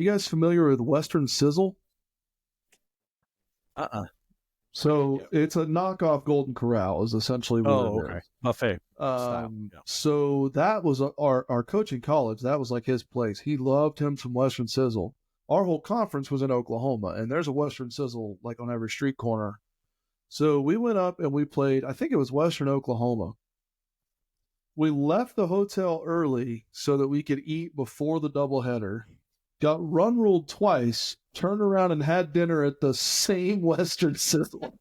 You guys familiar with Western Sizzle? So it's a knockoff Golden Corral is essentially what it is. Buffet. So that was our coach in college. That was like his place. He loved him some Western Sizzle. Our whole conference was in Oklahoma, and there's a Western Sizzle like on every street corner. So we went up and we played, I think it was Western Oklahoma. We left the hotel early so that we could eat before the doubleheader. Got run ruled twice, turned around and had dinner at the same Western Sizzle.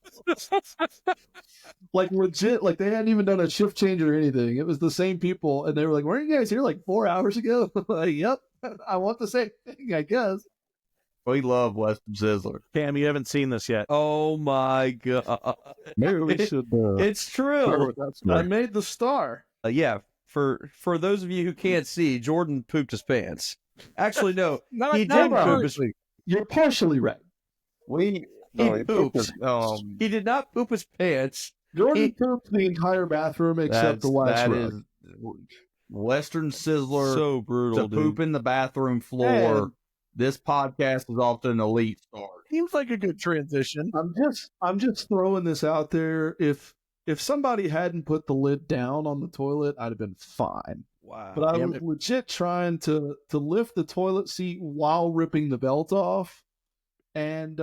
Like legit, like they hadn't even done a shift change or anything. It was the same people, and they were like, "Weren't you guys here like 4 hours ago?" Like, yep, I want the same thing, I guess. We love Western Sizzler. Cam, you haven't seen this yet. Oh my god! Maybe we should. It's true. I made the star. Yeah, for those of you who can't see, Jordan pooped his pants. Actually, no, he didn't poop his. You're partially right. He pooped. He did not poop his pants. Jordan pooped the entire bathroom except the wax rug. Western Sizzler. So brutal. To poop in the bathroom floor. Man. This podcast is off to an elite start. Seems like a good transition. I'm just throwing this out there. If somebody hadn't put the lid down on the toilet, I'd have been fine. Wow. But I was legit trying to lift the toilet seat while ripping the belt off. And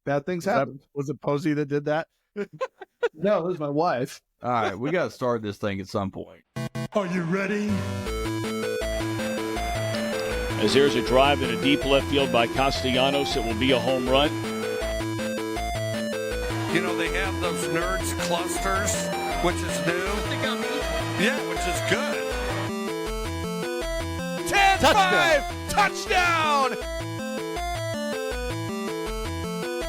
bad things happened. Was it Posey that did that? No, it was my wife. All right, we got to start this thing at some point. Are you ready? As there's a drive in a deep left field by Castellanos, it will be a home run. You know, they have those nerds clusters, which is new. Yeah, which is good. 10-5! Touchdown!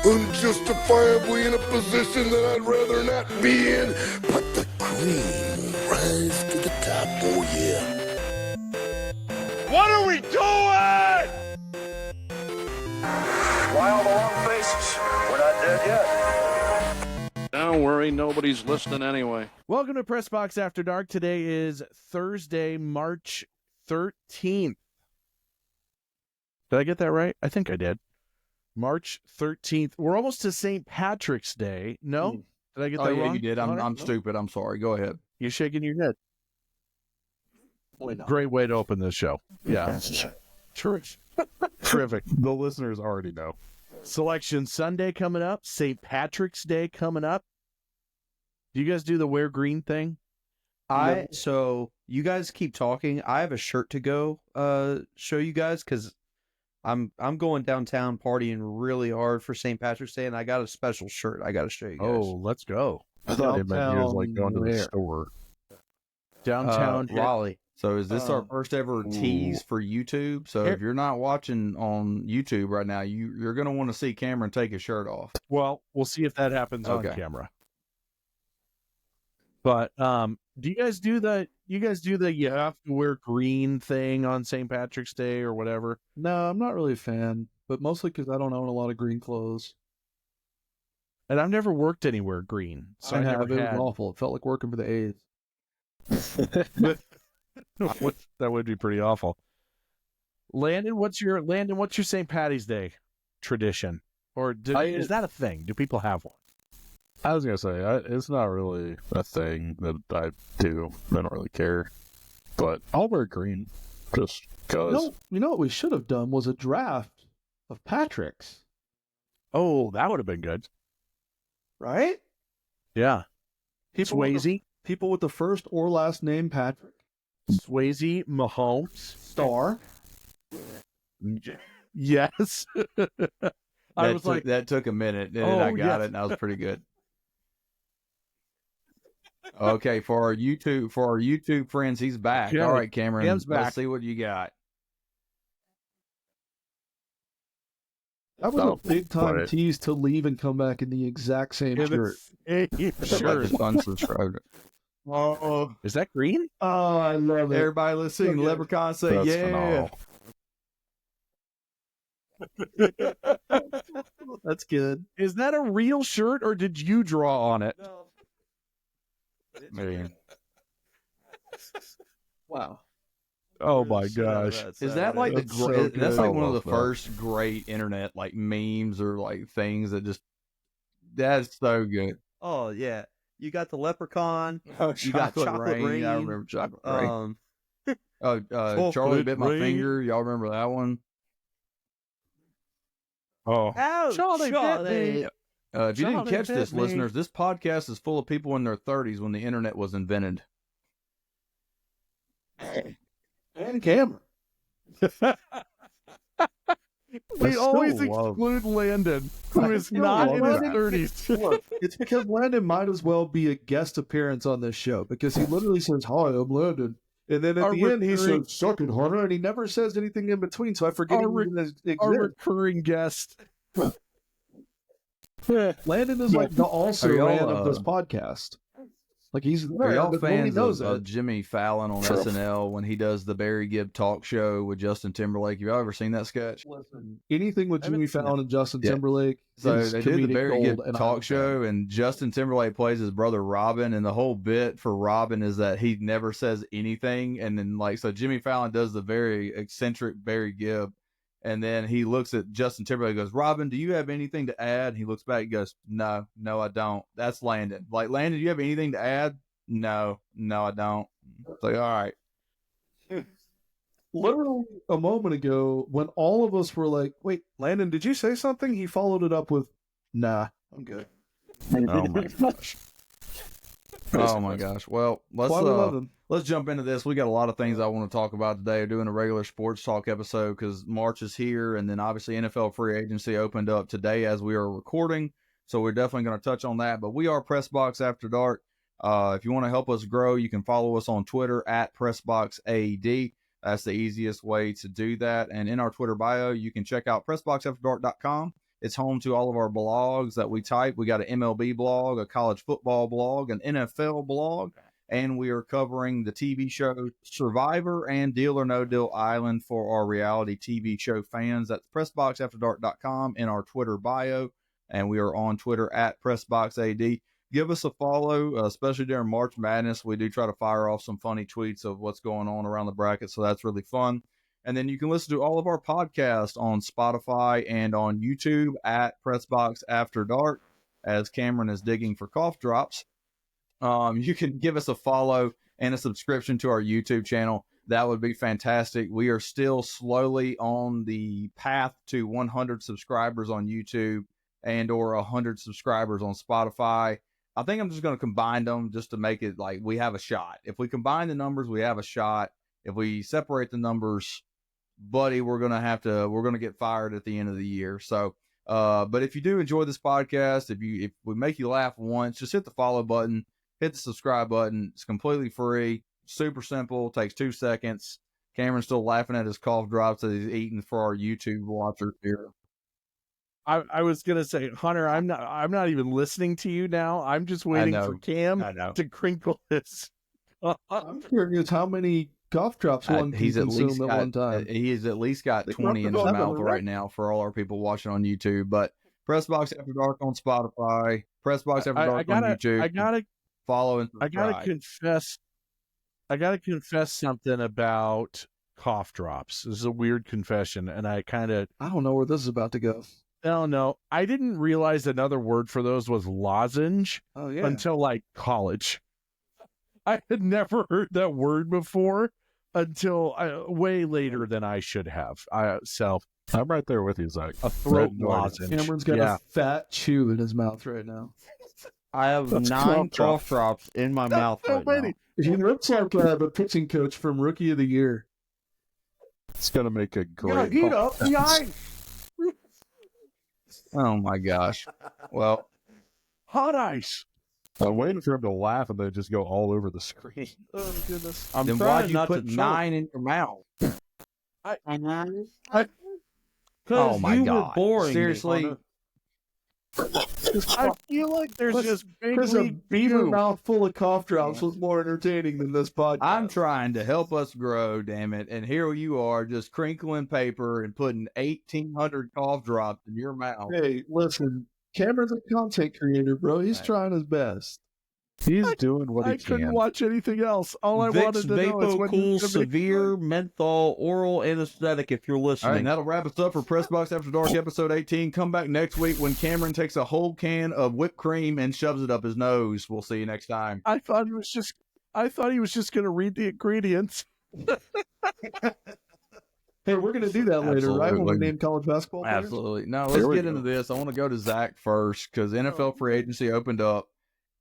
Unjustifiably in a position that I'd rather not be in, but the cream rise to the top, oh yeah. What are we doing? Wild long faces. We're not dead yet. Don't worry, nobody's listening anyway. Welcome to Press Box After Dark. Today is Thursday, March 13th. Did I get that right? I think I did. March 13th. We're almost to St. Patrick's Day. No? Did I get that wrong? You did. I'm stupid. I'm sorry. Go ahead. You're shaking your head. Great way to open this show. Yeah. Terrific. The listeners already know. Selection Sunday coming up. St. Patrick's Day coming up. Do you guys do the wear green thing? So you guys keep talking. I have a shirt to go show you guys because I'm going downtown partying really hard for St. Patrick's Day, and I got a special shirt I got to show you guys. Oh, let's go. I thought it meant he was like going to the store. Downtown Raleigh. So is this our first ever tease for YouTube? So if you're not watching on YouTube right now, you're going to want to see Cameron take his shirt off. Well, we'll see if that happens on camera. But do you guys do the you have to wear green thing on St. Patrick's Day or whatever? No, I'm not really a fan, but mostly because I don't own a lot of green clothes. And I've never worked anywhere green. So It was awful. It felt like working for the A's. That would be pretty awful. Landon, what's your St. Patty's Day tradition? Or is that a thing? Do people have one? I was going to say, it's not really a thing that I do. I don't really care. But I'll wear green just because. You know what we should have done was a draft of Patrick's. Oh, that would have been good. Right? Yeah. Swayze. People with the first or last name Patrick. Swayze, Mahomes. Star. Yes. That took a minute, and I got it, and that was pretty good. Okay, for our YouTube friends, he's back. Yeah, all right, Cameron, Cam's back. Let's see what you got. That was a big time tease to leave and come back in the exact same shirt. Sure. Unsubscribed. Oh, is that green? Oh, I love it. Everybody listening, Leprechaun say yeah. That's good. Is that a real shirt or did you draw on it? No. Man. Wow. Oh my gosh. Is that like That's so that's good. like I one of the love that. first great internet like memes or like things that just that's so good. Oh yeah, you got the leprechaun. Oh, You got Chocolate Rain. I remember Chocolate Rain. Charlie Chocolate bit my Rain. finger. Y'all remember that one? Oh. Ouch, Charlie bit Charlie. me. If you didn't Charlie catch bit this, me. listeners, this podcast is full of people in their 30s when the internet was invented. And Cameron. We still always love- exclude Landon, who is still not love in his that. 30s. Look, it's because Landon might as well be a guest appearance on this show because he literally says, "Hi, I'm Landon," and then at Our the end he recurring- says, "Suck it, Hunter," and he never says anything in between. So I forget he Our even exists. Our recurring guest. Landon is like the also Are y'all, ran of this podcast. Like he's Are there, y'all but nobody fans knows of it. Jimmy Fallon on SNL when he does the Barry Gibb talk show with Justin Timberlake? Have y'all ever seen that sketch? Listen, anything with I haven't Jimmy seen Fallon and Justin Yeah. Timberlake. So is they do the comedic Barry gold, Gibb and I talk love show, and Justin Timberlake plays his brother Robin, and the whole bit for Robin is that he never says anything, and then like so Jimmy Fallon does the very eccentric Barry Gibb, and then he looks at Justin Timberlake and goes, "Robin, do you have anything to add?" And he looks back and goes, "No, I don't." That's Landon. Like, Landon, do you have anything to add? No, I don't. It's like, all right. Literally a moment ago, when all of us were like, "Wait, Landon, did you say something?" He followed it up with, "Nah, I'm good." Oh my gosh. Oh my gosh. Well, That's why we love him. let's jump into this. We got a lot of things I want to talk about today. We're doing a regular sports talk episode because March is here, and then obviously NFL free agency opened up today as we are recording. So we're definitely going to touch on that. But we are Press Box After Dark. If you want to help us grow, you can follow us on Twitter at PressBoxAD. That's the easiest way to do that. And in our Twitter bio, you can check out PressBoxAfterDark.com. It's home to all of our blogs that we type. We got an MLB blog, a college football blog, an NFL blog, and we are covering the TV show Survivor and Deal or No Deal Island for our reality TV show fans. That's PressBoxAfterDark.com in our Twitter bio, and we are on Twitter at PressBoxAD. Give us a follow, especially during March Madness. We do try to fire off some funny tweets of what's going on around the bracket, so that's really fun. And then you can listen to all of our podcasts on Spotify and on YouTube at Pressbox After Dark, as Cameron is digging for cough drops. You can give us a follow and a subscription to our YouTube channel. That would be fantastic. We are still slowly on the path to 100 subscribers on YouTube and or 100 subscribers on Spotify. I think I'm just going to combine them just to make it like we have a shot. If we combine the numbers, we have a shot. If we separate the numbers, buddy, we're going to get fired at the end of the year. So, but if you do enjoy this podcast, if we make you laugh once, just hit the follow button, hit the subscribe button. It's completely free, super simple, takes 2 seconds. Cameron's still laughing at his cough drops that he's eating for our YouTube watchers here. I was gonna say, Hunter, I'm not even listening to you now. I'm just waiting for Cam to crinkle his. I'm curious how many cough drops one can He's at consume least at got, one time. he has at least got They 20 in his dropped it mouth on right now for all our people watching on YouTube. But Pressbox After Dark on Spotify, Pressbox After Dark on YouTube. I gotta follow and subscribe. I gotta confess something about cough drops. This is a weird confession, and I don't know where this is about to go. No, I didn't realize another word for those was lozenge Oh yeah. until like college. I had never heard that word before until way later than I should have. I'm right there with you, Zach. A throat No idea. lozenge. Cameron's got a fat chew in his mouth right now. I have That's 9 cough cough drops in my mouth so right many. now. He looks like the pitching coach from Rookie of the Year. It's gonna make a great. Heat up the ice. Oh my gosh. Well, Hot ice. I'm waiting for him to laugh and then just go all over the screen. Oh goodness. I'm then trying why'd you not put to choke. 9 in your mouth? Because Oh my you God. were boring. Seriously? I feel like there's Chris- just big Chris, a league beaver goo. mouth full of cough drops was more entertaining than this podcast. I'm trying to help us grow, damn it. And here you are just crinkling paper and putting 1,800 cough drops in your mouth. Hey, listen, Cameron's a content creator, bro. He's Right. trying his best. He's doing what he I couldn't can. watch anything else. All I Vicks wanted to know is when Vapo he's Cool gonna make- Severe Menthol Oral Anesthetic. If you're All right, listening, and that'll wrap us up for Press Box After Dark episode 18. Come back next week when Cameron takes a whole can of whipped cream and shoves it up his nose. We'll see you next time. I thought he was just going to read the ingredients. Hey, we're going to do that later, right? When we Absolutely. name college basketball players? Absolutely. Now, There let's we get go. into this. I want to go to Zach first because NFL free agency opened up,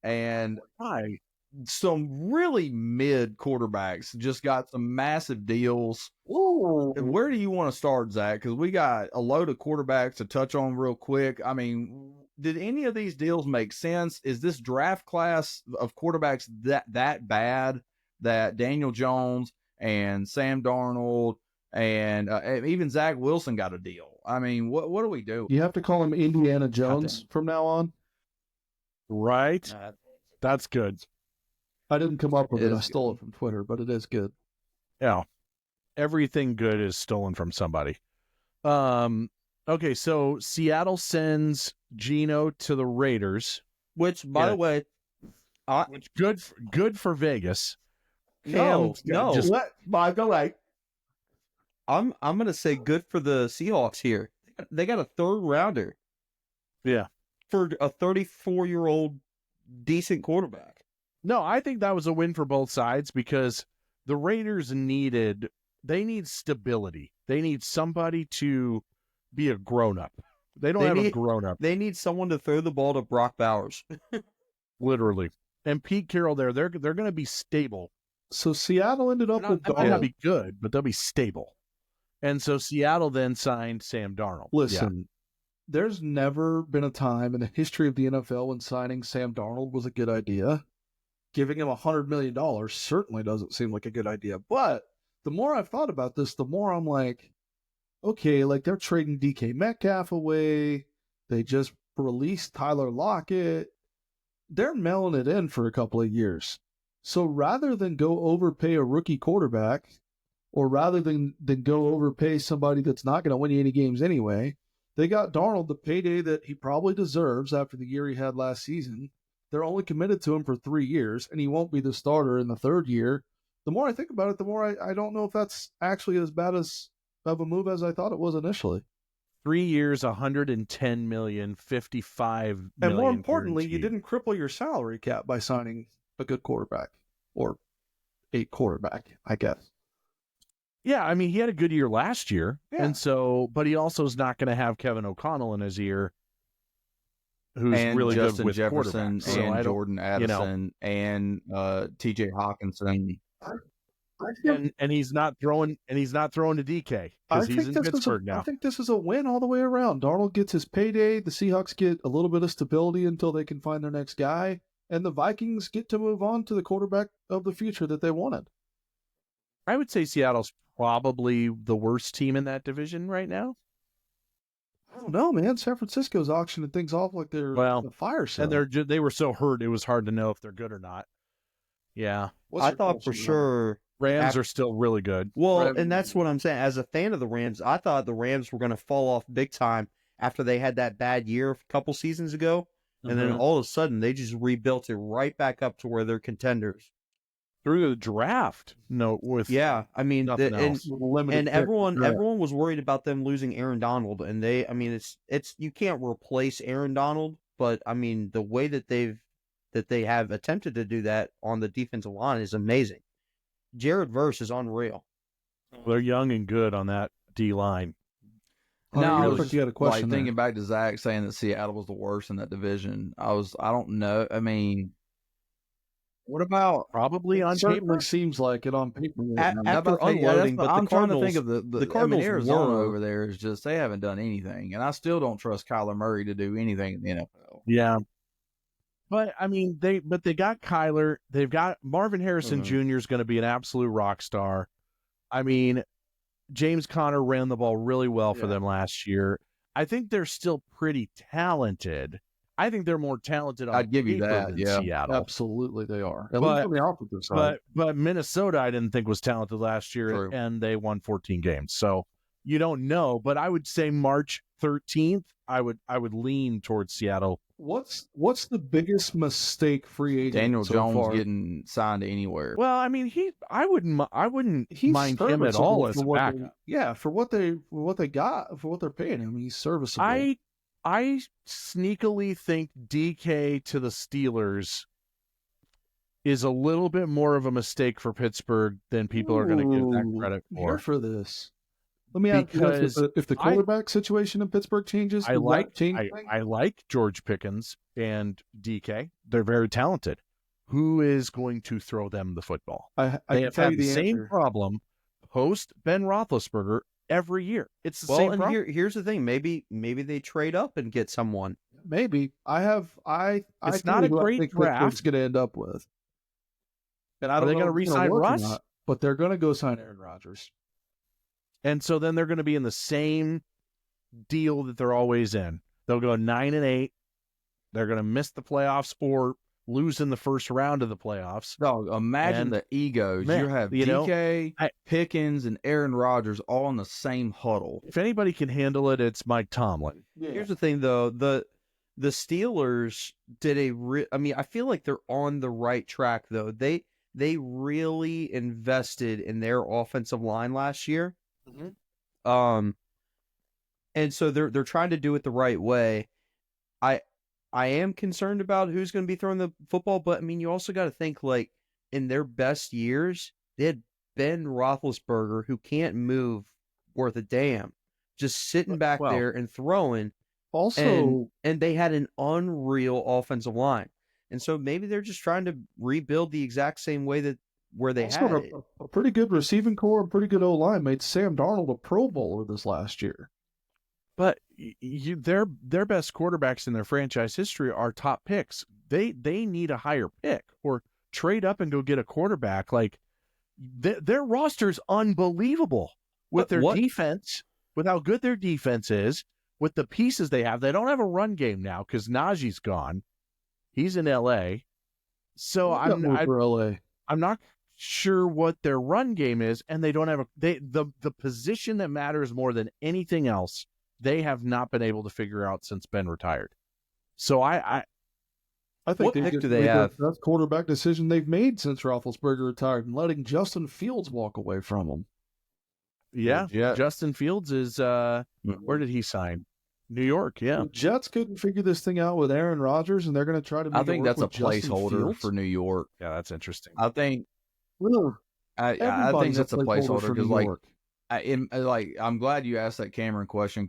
and Why? some really mid quarterbacks just got some massive deals. And where do you want to start, Zach? Because we got a load of quarterbacks to touch on real quick. I mean, did any of these deals make sense? Is this draft class of quarterbacks that bad that Daniel Jones and Sam Darnold and even Zach Wilson got a deal? I mean, what do we do? You have to call him Indiana Jones from now on. Right? That's good. I didn't come up with It it. I is stole it from Twitter, but it is good. Yeah. Everything good is stolen from somebody. Okay, so Seattle sends Geno to the Raiders. which by Yeah. the way, Which good for Vegas. no, just- What? By the way, I'm gonna say good for the Seahawks here. They got a third rounder. Yeah. For a 34-year-old decent quarterback. No, I think that was a win for both sides because the Raiders need stability. They need somebody to be a grown-up. They don't have a grown-up, They need someone to throw the ball to Brock Bowers. literally. And Pete Carroll they're going to be stable. so Seattle ended up with They might not Darnold. be good, but they'll be stable. And so Seattle then signed Sam Darnold. Listen, there's never been a time in the history of the NFL when signing Sam Darnold was a good idea. Giving him $100 million certainly doesn't seem like a good idea. But the more I've thought about this, the more I'm like, okay, like they're trading DK Metcalf away. They just released Tyler Lockett. They're mailing it in for a couple of years. So rather than go overpay a rookie quarterback, or rather than go overpay somebody that's not going to win you any games anyway, they got Darnold the payday that he probably deserves after the year he had last season. They're only committed to him for 3 years, and he won't be the starter in the third year. The more I think about it, the more I don't know if that's actually as bad of a move as I thought it was initially. 3 years, $110 million, $55 million. And more importantly, you guaranteed. didn't cripple your salary cap by signing a good quarterback or a quarterback, I guess. Yeah, I mean, he had a good year last year. Yeah. And so, but he also is not going to have Kevin O'Connell in his ear, who's And really Justin good with Jefferson quarterbacks. So I and don't- Jordan Addison and TJ Hawkinson. and he's not throwing to DK because he's in Pittsburgh I now. think this is a win all the way around. Darnold gets his payday. The Seahawks get a little bit of stability until they can find their next guy. And the Vikings get to move on to the quarterback of the future that they wanted. I would say Seattle's probably the worst team in that division right now. I don't know, man. San Francisco's auctioning things off like they're Well, a fire sale. And they were so hurt it was hard to know if they're good or not. Yeah, What's I your thought for question, sure. Rams After- are still really good. Well, Rams- and that's what I'm saying. As a fan of the Rams, I thought the Rams were going to fall off big time after they had that bad year a couple seasons ago. And then Mhm. all of a sudden, they just rebuilt it right back up to where they're contenders. Through the draft, no, with Yeah, I mean, nothing else. and everyone was worried about them losing Aaron Donald, and it's you can't replace Aaron Donald, but I mean the way that they have attempted to do that on the defensive line is amazing. Jared Verse is unreal. They're young and good on that D line. Hunter, No, you I look was like you had a question like there. thinking back to Zach saying that Seattle was the worst in that division. I don't know. I mean, what about Probably on Certainly paper. seems like it on paper. right now. After yeah, unloading, but I'm the trying to Cardinals, think of the I Cardinals mean, Arizona were- over there is just they haven't done anything, and I still don't trust Kyler Murray to do anything in the NFL. Yeah. But I mean, they got Kyler. They've got Marvin Harrison Jr. is going to be an absolute rock star. I mean, James Conner ran the ball really well for them last year. I think they're still pretty talented. I think they're more talented on I'd give you paper that, than yeah. Seattle. Absolutely, they are. At But- least on the offensive side. But Minnesota, I didn't think was talented last year, True. and they won 14 games. So you don't know. But I would say March 13th, I would lean towards Seattle What's the biggest mistake free agent Daniel so Jones far? getting signed anywhere. Well, I mean, I wouldn't He's mind him at all serviceable as for a what backup. for what they got, for what they're paying him. He's serviceable. I sneakily think DK to the Steelers is a little bit more of a mistake for Pittsburgh than people are going to give that credit I'm here for. for this. Let me ask you this: if the quarterback situation in Pittsburgh changes, I like things? I like George Pickens and DK. They're very talented. Who is going to throw them the football? I They can have tell had you the the same answer. problem post Ben Roethlisberger every year. It's the same problem. Here's the thing. Maybe they trade up and get someone. Maybe I It's not a great think draft. Pittsburgh's going to end up with. And I Are don't they know going to if it's gonna re-sign work or Russ? not, but they're going to go sign Aaron Rodgers. And so then they're going to be in the same deal that they're always in. They'll go 9-8. They're going to miss the playoffs or lose in the first round of the playoffs. Dog, imagine And, the egos. man, You have you know, DK, Pickens, and Aaron Rodgers all in the same huddle. If anybody can handle it, it's Mike Tomlin. Here's the thing, though. The Steelers did I feel like they're on the right track, though. They really invested in their offensive line last year. Mm-hmm. And so they're trying to do it the right way. I am concerned about who's going to be throwing the football, but I mean, you also got to think, like, in their best years, they had Ben Roethlisberger, who can't move worth a damn, just sitting back there and throwing. Also, and they had an unreal offensive line, and so maybe they're just trying to rebuild the exact same way where they had it. A pretty good receiving core, a pretty good O-line made Sam Darnold a Pro Bowler this last year. But their best quarterbacks in their franchise history are top picks. They need a higher pick or trade up and go get a quarterback. Like their roster's unbelievable with their defense, with how good their defense is, with the pieces they have. They don't have a run game now because Najee's gone. He's in LA. So I'm not sure what their run game is, and they don't have the position that matters more than anything else. They have not been able to figure out since Ben retired. So I think what pick do they have? That's quarterback decision they've made since Roethlisberger retired and letting Justin Fields walk away from him. Yeah. Justin Fields is where did he sign? New York, yeah. The Jets couldn't figure this thing out with Aaron Rodgers, and they're going to try to make I think it work that's a with Justin placeholder Fields. for New York. Yeah, that's interesting. I think I think Everybody's that's a placeholder for because, New like, York. I'm glad you asked that Cameron question,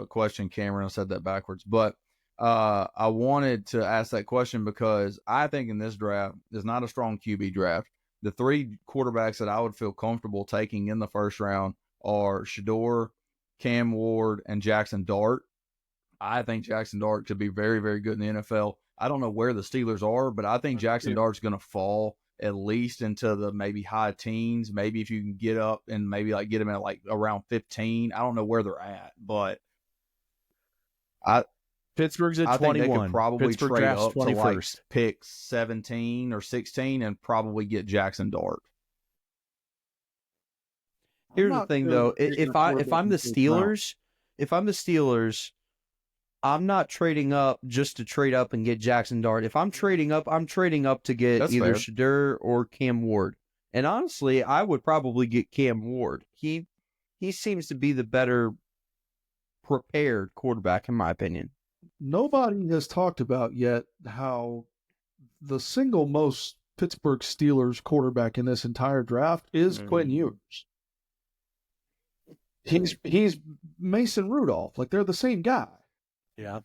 question, Cameron. I said that backwards, but I wanted to ask that question because I think in this draft is not a strong QB draft. The three quarterbacks that I would feel comfortable taking in the first round are Shador, Cam Ward, and Jackson Dart. I think Jackson Dart could be very, very good in the NFL. I don't know where the Steelers are, but I think Jackson Dart's going to fall at least into the maybe high teens. Maybe if you can get up and maybe like get him at like around 15. I don't know where they're at, but Pittsburgh's at I 21. think they could probably Pittsburgh trade drafts up 21st. to like pick 17 or 16 and probably get Jackson Dart. Here's the thing, though. If I'm the Steelers, I'm not trading up just to trade up and get Jackson Dart. If I'm trading up to get That's either fair. Shador or Cam Ward. And honestly, I would probably get Cam Ward. He seems to be the better prepared quarterback, in my opinion. Nobody has talked about yet how the single most Pittsburgh Steelers quarterback in this entire draft is Quinn Ewers. He's Mason Rudolph. Like, they're the same guy. Yeah.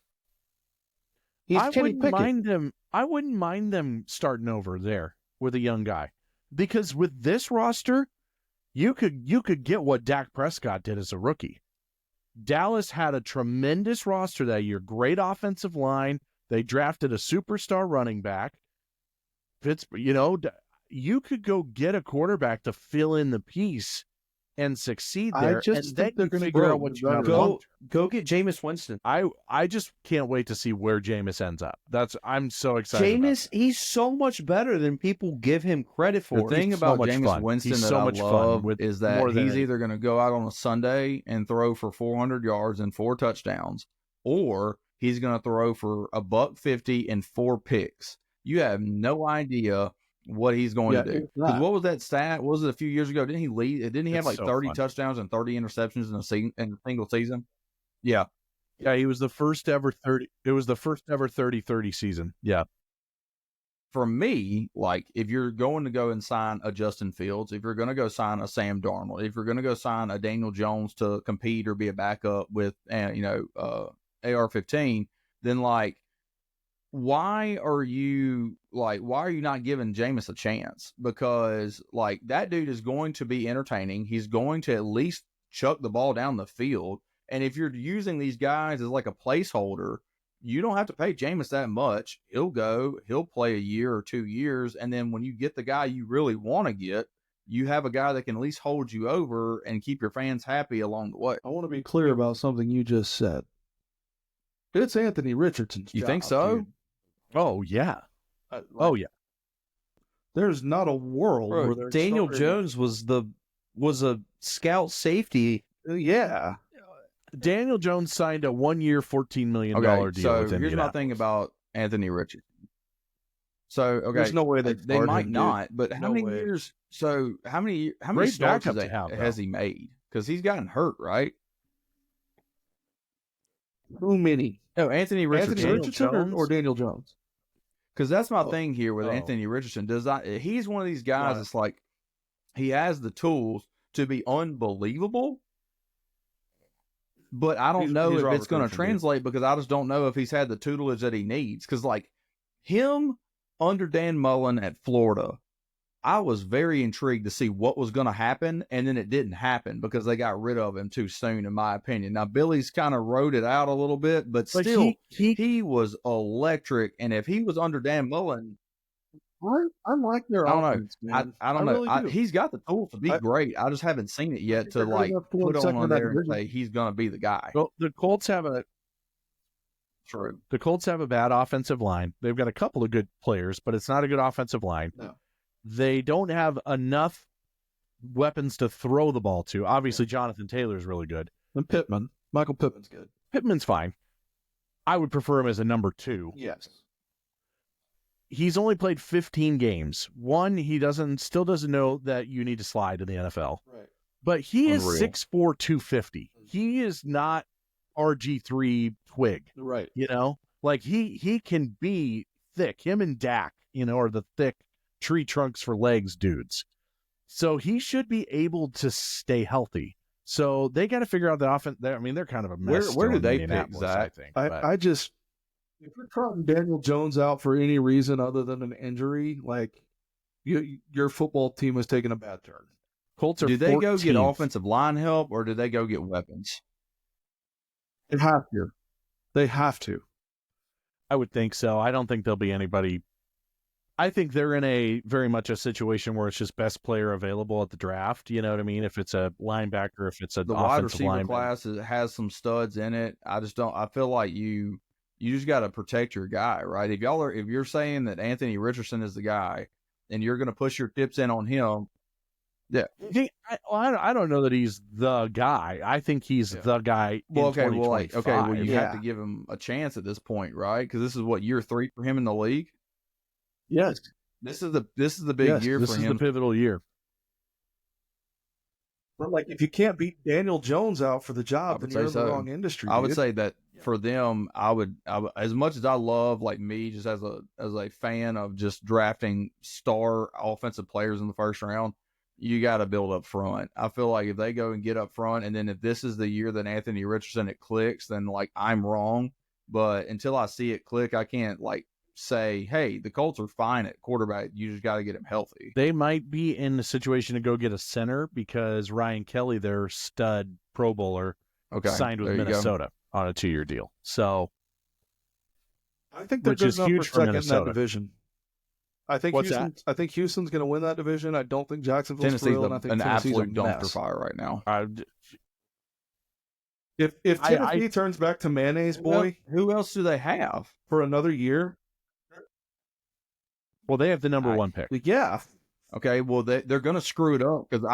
He's Kenny Pickett. I wouldn't mind them starting over there with a young guy. Because with this roster, you could get what Dak Prescott did as a rookie. Dallas had a tremendous roster that year, great offensive line. They drafted a superstar running back. Pittsburgh, you could go get a quarterback to fill in the piece and succeed there. I just and think then they're going to figure out what you got. Go get Jameis Winston. I just can't wait to see where Jameis ends up. I'm so excited. Jameis, he's so much better than people give him credit for. The thing He's about so much Jameis fun. Winston He's that so I much fun love with is that more than he's either going to go out on a Sunday and throw for 400 yards and 4 touchdowns, or he's going to throw for $150 and 4 picks. You have no idea what he's going to do. Because what was that stat? What was it a few years ago? Didn't he lead? Didn't he have like 30 touchdowns and 30 interceptions in a single season? Yeah. Yeah, he was the first ever 30. It was the first ever 30-30 season. Yeah. For me, like if you're going to go and sign a Justin Fields, if you're going to go sign a Sam Darnold, if you're going to go sign a Daniel Jones to compete or be a backup with, AR-15, then like, why are you not giving Jameis a chance? Because like that dude is going to be entertaining. He's going to at least chuck the ball down the field. And if you're using these guys as like a placeholder, you don't have to pay Jameis that much. He'll play a year or 2 years. And then when you get the guy you really want to get, you have a guy that can at least hold you over and keep your fans happy along the way. I want to be clear about something you just said. It's Anthony Richardson's You job, think so? dude. Oh, yeah. Oh, yeah. There's not a world where they're Daniel starting- Jones was a scout safety. Yeah. Daniel Jones signed a 1-year, $14 million deal So with here's my Indianapolis. thing about Anthony Richardson. So okay, There's no way they might not. But how No many way. years? So how many Great starts backup to have, has he made? Because he's gotten hurt, right? Too many. No, Anthony Richardson. Anthony Richardson Jones? or Daniel Jones? Because that's my thing here with Oh. Anthony Richardson. He's one of these guys that's like, he has the tools to be unbelievable, but I don't know he's if Robert it's going to Griffin, dude. translate because I just don't know if he's had the tutelage that he needs. Because like him under Dan Mullen at Florida, I was very intrigued to see what was going to happen, and then it didn't happen because they got rid of him too soon, in my opinion. Now, Billy's kind of rode it out a little bit, but still, he was electric. And if he was under Dan Mullen, I like their I don't know. offense, man. I don't know. really do. He's got the tools to be great. I just haven't seen it yet to they're good like enough to win put second on in that there and division. say he's going to be the guy. Well, the Colts have a bad offensive line. They've got a couple of good players, but it's not a good offensive line. No. They don't have enough weapons to throw the ball to. Obviously, Jonathan Taylor is really good. And Pittman. Michael Pittman's good. Pittman's fine. I would prefer him as a number 2. Yes. He's only played 15 games. One, he still doesn't know that you need to slide in the NFL. Right. But he is Unreal. 6'4", 250. He is not RG3 twig. Right. You know, like he can be thick. Him and Dak, are the thick tree trunks for legs dudes. So he should be able to stay healthy. So they got to figure out the offense. They're kind of a mess. Where do still in they pick, Indianapolis, Zach? I think. But I just, if you're trotting Daniel Jones out for any reason other than an injury, like your football team is taking a bad turn. Colts are Do they go get 14th. offensive line help or do they go get weapons? They have to. They have to. I would think so. I don't think there'll be anybody. I think they're in very much a situation where it's just best player available at the draft. You know what I mean? If it's a linebacker, if it's an The wide offensive receiver lineman. class has some studs in it. I just don't. I feel like you just got to protect your guy, right? If you're saying that Anthony Richardson is the guy, and you're going to push your tips in on him, yeah. I don't know that he's the guy. I think he's the guy. Well, in 2025. you have to give him a chance at this point, right? Because this is what year 3 for him in the league. Yes. This is the big year This for is him. the pivotal year. But like, if you can't beat Daniel Jones out for the I job, would then you're in say the so. wrong industry. I would dude. say that for them, I would as much as I love like me just as a fan of just drafting star offensive players in the first round, you got to build up front. I feel like if they go and get up front, and then if this is the year that Anthony Richardson it clicks, then like I'm wrong. But until I see it click, I can't like say, hey, the Colts are fine at quarterback. You just got to get him healthy. They might be in the situation to go get a center because Ryan Kelly, their stud Pro Bowler, signed with there you go. Minnesota on a 2-year deal. So I think they're which good is enough huge for for second in that Minnesota. division. I think What's I think Houston's going to win that division. I don't think Jacksonville's Tennessee's for real, and I think an Tennessee's absolute a dumpster mess. fire right now. If I- Tennessee turns back to mayonnaise boy Who else do they have? for another year, well, they have the number 1 pick. yeah, Okay, well they're going to screw it up because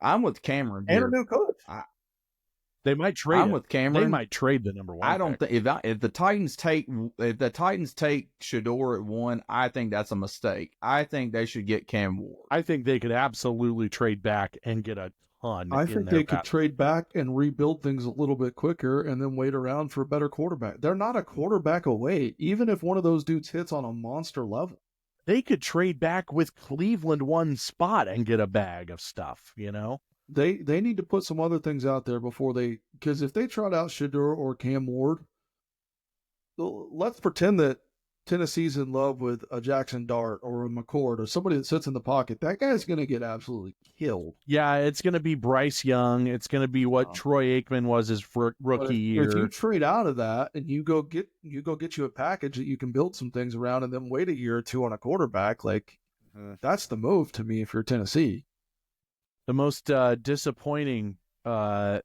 I'm with Cameron and here. a new coach. They might trade. I'm with Cameron. They might trade the number 1. I don't think if the Titans take Shador at 1, I think that's a mistake. I think they should get Cam Ward. I think they could absolutely trade back and get a ton. I think they could trade back and rebuild things a little bit quicker and then wait around for a better quarterback. They're not a quarterback away, even if one of those dudes hits on a monster level. They could trade back with Cleveland one spot and get a bag of stuff, you know? They need to put some other things out there before because if they trot out Shador or Cam Ward, let's pretend that Tennessee's in love with a Jackson Dart or a McCord or somebody that sits in the pocket. That guy's going to get absolutely killed. Yeah, it's going to be Bryce Young. It's going to be what Troy Aikman was his rookie year. If you trade out of that and you go get you a package that you can build some things around and then wait a year or two on a quarterback, that's the move to me if you're Tennessee. The most disappointing thing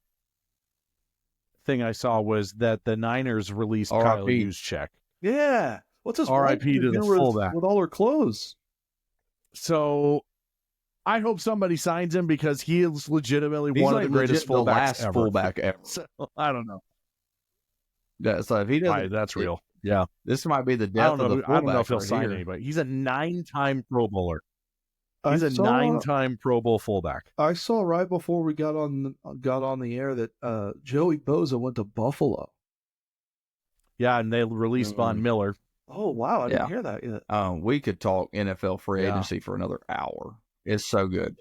I saw was that the Niners released Kyle Juszczyk. Yeah. What's his R.I.P. to the fullback with all her clothes? So I hope somebody signs him because he is legitimately one of the greatest fullback ever. So, I don't know. Yeah, so if he doesn't, that's real. Yeah, this might be the death of the fullback. I don't know if he'll right sign here. anybody. He's a 9-time Pro Bowler. He's a 9-time Pro Bowl fullback. I saw right before we got on the air that Joey Bosa went to Buffalo. Yeah, and they released Von Miller. Oh wow, I didn't hear that yet. We could talk NFL free agency for another hour. It's so good.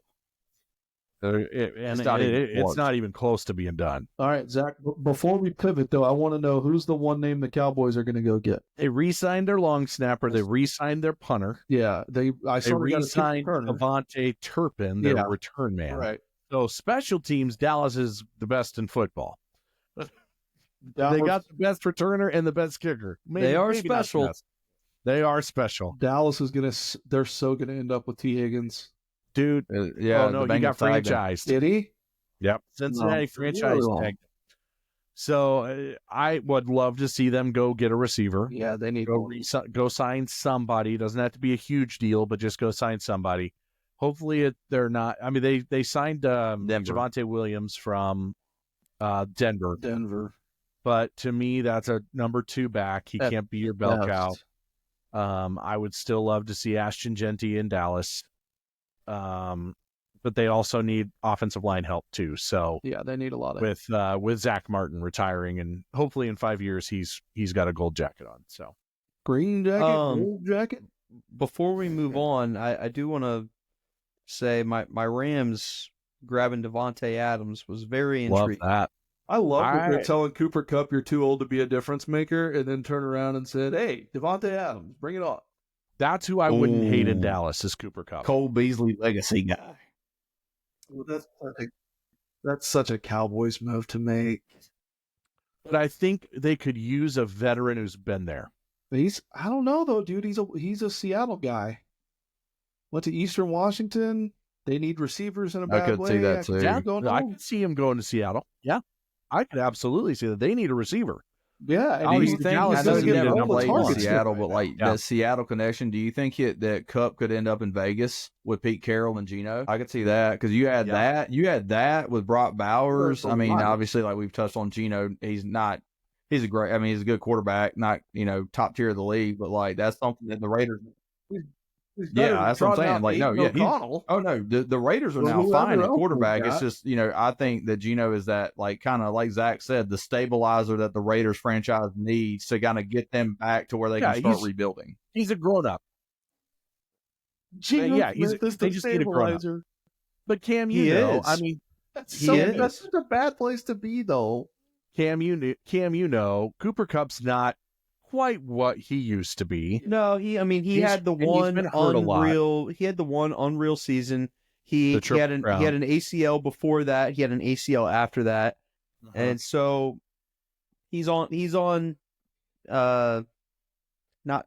It's not even close to being done. All right, Zach, before we pivot, though, I want to know who's the one name the Cowboys are going to go get. They re-signed their long snapper. They re-signed their punter. Yeah, they re-signed Devontae Turpin, their return man. Right. So special teams, Dallas is the best in football. They got the best returner and the best kicker. They are special. They are special. Dallas is they're so going to end up with T. Higgins. Dude, yeah. Oh, no, he got franchised. Did he? Yep. Cincinnati franchise tagged. So I would love to see them go get a receiver. Yeah, they need go sign somebody. Doesn't have to be a huge deal, but just go sign somebody. Hopefully they're not. I mean, they signed Javonte Williams from Denver. But to me, that's a number 2 back. He can't be your bell cow. I would still love to see Ashton Genty in Dallas. But they also need offensive line help too. So yeah, they need a lot of with Zach Martin retiring, and hopefully in 5 years he's got a gold jacket on. So green jacket, gold jacket. Before we move on, I do want to say my Rams grabbing Devontae Adams was very intriguing. Love that. I love that they're telling Cooper Kupp you're too old to be a difference maker, and then turn around and said, "Hey, Devontae Adams, bring it on." That's who I wouldn't hate in Dallas is Cooper Kupp. Cole Beasley legacy guy. Well, that's such a Cowboys move to make. But I think they could use a veteran who's been there. I don't know though, dude. He's a Seattle guy. Went to Eastern Washington. They need receivers in a bad way. I could see that too. Yeah, I could see him going to Seattle. Yeah, I could absolutely see that. They need a receiver. Yeah, do you think Dallas doesn't get enough played in Seattle, but that Seattle connection? Do you think that Kupp could end up in Vegas with Pete Carroll and Geno? I could see that because you had that with Brock Bowers. I mean, obviously, like we've touched on Geno, he's a good quarterback, not top tier of the league, but like that's something that the Raiders. Yeah, that's what I'm saying. Like, no, yeah. The Raiders are now fine at quarterback. It's just, I think that Geno is that, like, kind of like Zach said, the stabilizer that the Raiders franchise needs to kind of get them back to where they can start rebuilding. He's a grown up. They just need a grown up. But Cam, I mean, that's such a bad place to be, though. Cam, Cooper Kupp's not quite what he used to be. No, he had the one unreal. He had the one unreal season. He had an ACL before that. He had an ACL after that, and so he's on not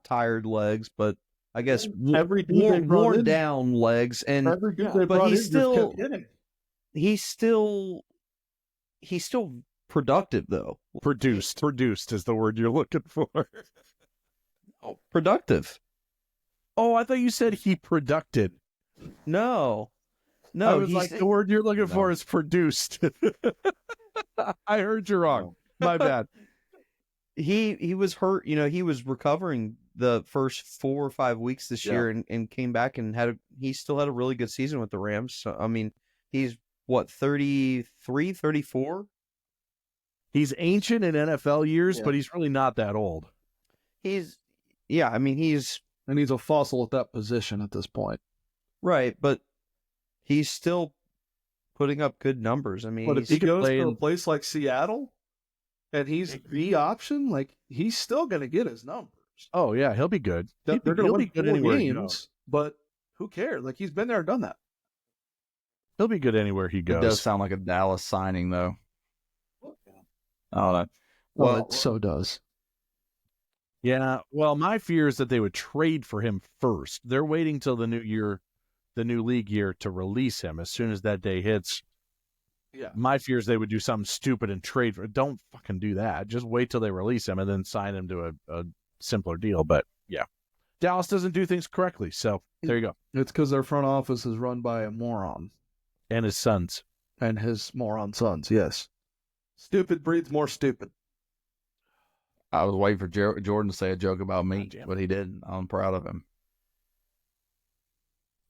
tired legs, but I guess worn down legs. And but he's still productive though. Produced is the word you're looking for. Oh, productive. Oh, I thought you said he produced. No. I was like, the word you're looking for is produced. I heard you wrong. My bad. He was hurt. He was recovering the first 4 or 5 weeks this year and came back and he still had a really good season with the Rams. So, I mean, he's what, 33, 34? He's ancient in NFL years, but he's really not that old. And he's a fossil at that position at this point. Right, but he's still putting up good numbers. I mean, but if he goes to a place like Seattle and he's the option, like, he's still going to get his numbers. Oh, yeah, he'll be good. They're going to win good 4 anywhere games, but who cares? Like, he's been there and done that. He'll be good anywhere he goes. It does sound like a Dallas signing, though. I don't know. Well, it so does. Yeah, well, my fear is that they would trade for him first. They're waiting till the new league year to release him. As soon as that day hits, my fear is they would do something stupid and trade for. Don't fucking do that. Just wait till they release him and then sign him to a simpler deal. But yeah, Dallas doesn't do things correctly. So there you go. It's because their front office is run by a moron. And his sons. And his moron sons, yes. Stupid breeds more stupid. I was waiting for Jordan to say a joke about me, but he didn't. I'm proud of him.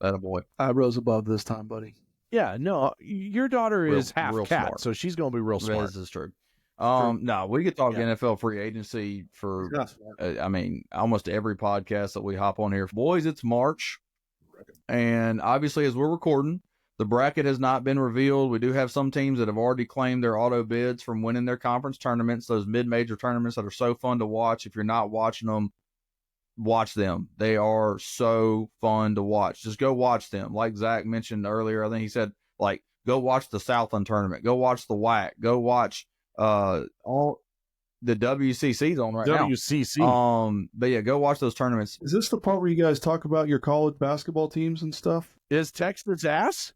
That boy. I rose above this time, buddy. Yeah, no, your daughter is half cat, smart. so she's going to be real smart. This is true. No, we could talk NFL free agency for, almost every podcast that we hop on here. Boys, it's March, and obviously as we're recording, the bracket has not been revealed. We do have some teams that have already claimed their auto bids from winning their conference tournaments, those mid-major tournaments that are so fun to watch. If you're not watching them, watch them. They are so fun to watch. Just go watch them. Like Zach mentioned earlier, I think he said, like, go watch the Southland tournament. Go watch the WAC. Go watch all the WCC's on right now. WCC. But yeah, go watch those tournaments. Is this the part where you guys talk about your college basketball teams and stuff? Is Texas ass?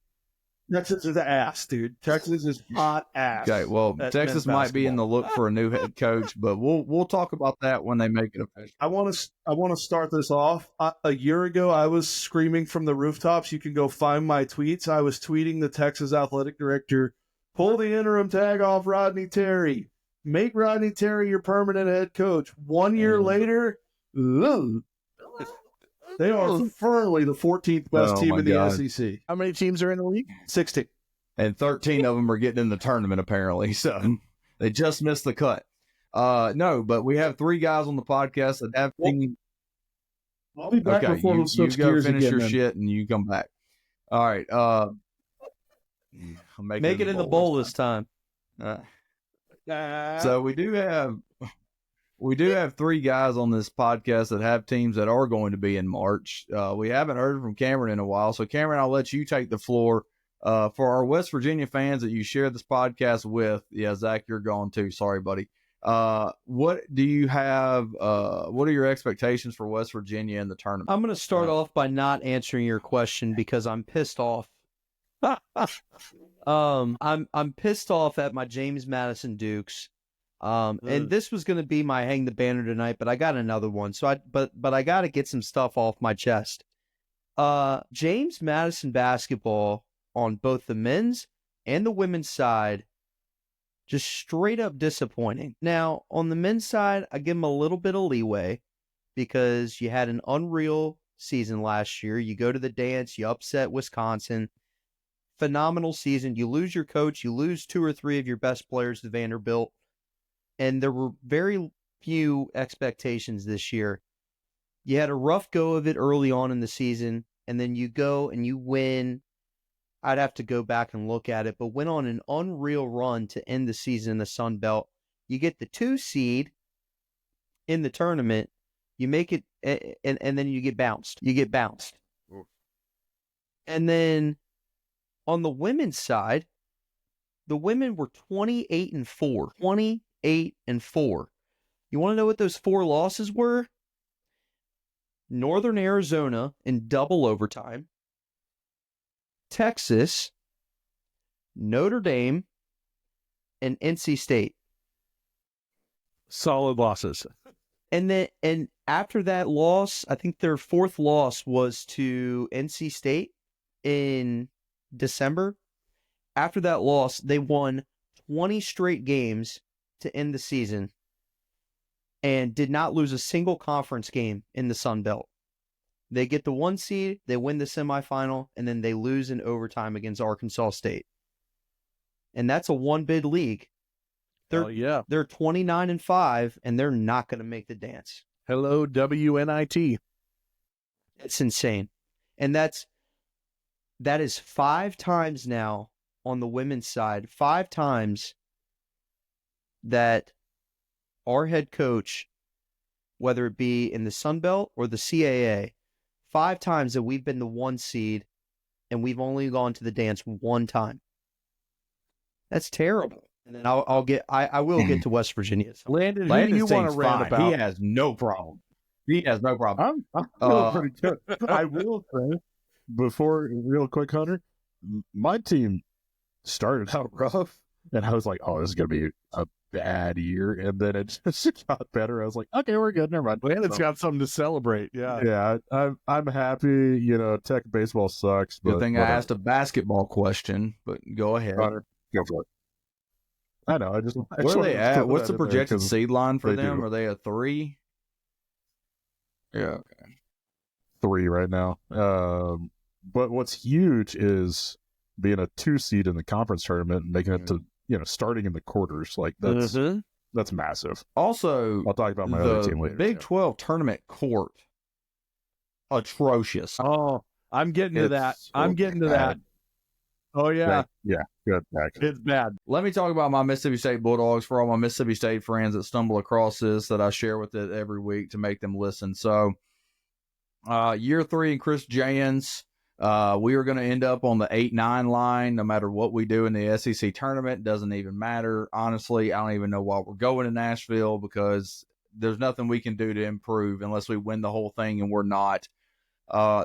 Texas is ass, dude. Texas is hot ass. Okay, well, Texas might be in the look for a new head coach, but we'll talk about that when they make it official. I want to start this off. A year ago, I was screaming from the rooftops. You can go find my tweets. I was tweeting the Texas athletic director, pull the interim tag off Rodney Terry. Make Rodney Terry your permanent head coach. 1 year later, they are firmly the 14th best team in the SEC. How many teams are in the league? 16. And 13 of them are getting in the tournament, apparently. So they just missed the cut. No, but we have 3 guys on the podcast that have teams. I'll be back before you go finish your shit and you come back. All right. Make it in the bowl this time. So we do have 3 guys on this podcast that have teams that are going to be in March. We haven't heard from Cameron in a while. So Cameron, I'll let you take the floor. For our West Virginia fans that you share this podcast with. Yeah, Zach, you're gone too. Sorry, buddy. What do you have? What are your expectations for West Virginia in the tournament? I'm going to start off by not answering your question because I'm pissed off. I'm pissed off at my James Madison Dukes. And this was going to be my hang the banner tonight, but I got another one. So I got to get some stuff off my chest. James Madison basketball on both the men's and the women's side, just straight up disappointing. Now, on the men's side, I give them a little bit of leeway because you had an unreal season last year. You go to the dance, you upset Wisconsin. Phenomenal season. You lose your coach, you lose 2 or 3 of your best players to Vanderbilt. And there were very few expectations this year. You had a rough go of it early on in the season, and then you go and you win. I'd have to go back and look at it, but went on an unreal run to end the season in the Sun Belt. You get the 2 seed in the tournament, you make it, and then you get bounced. And then on the women's side, the women were 28-4. 28-4. You want to know what those 4 losses were? Northern Arizona in double overtime, Texas, Notre Dame, and NC State. Solid losses. And after that loss, I think their 4th loss was to NC State in December. After that loss, they won 20 straight games to end the season and did not lose a single conference game in the Sun Belt. They get the 1 seed, they win the semifinal, and then they lose in overtime against Arkansas State. And that's a one-bid league. Yeah. They're 29-5, and they're not going to make the dance. Hello, WNIT. It's insane. And that is 5 times now on the women's side, 5 times that our head coach, whether it be in the Sun Belt or the CAA, 5 times that we've been the 1 seed and we've only gone to the dance 1 time. That's terrible. And then I will get to West Virginia. Landon, who do you want to rant about? He has no problem. He has no problem. I'm feeling pretty good. I will say, before, real quick, Hunter, my team started out rough, and I was like, oh, this is going to be a bad year, and then it just got better. I was like, okay, we're good, never mind. Landon's got something to celebrate, Yeah, I'm happy, Tech baseball sucks. Good but thing I whatever. asked a basketball question, but go ahead. Hunter, go for it. I know, Where are they at? What's the projected seed line for they them? do. Are they a 3? Yeah, okay. 3 right now. But what's huge is being a 2 seed in the conference tournament and making it to, starting in the quarters. Like, that's massive. Also, I'll talk about my other team later. Big 12 tournament court, atrocious. Oh, I'm getting to that. I'm getting to that. Oh, yeah. Yeah, good. It's bad. Let me talk about my Mississippi State Bulldogs for all my Mississippi State friends that stumble across this, that I share with it every week to make them listen. So, year 3 in Chris Jans, we are going to end up on the 8-9 line no matter what we do in the SEC tournament. Doesn't even matter. Honestly, I don't even know why we're going to Nashville, because there's nothing we can do to improve unless we win the whole thing, and we're not.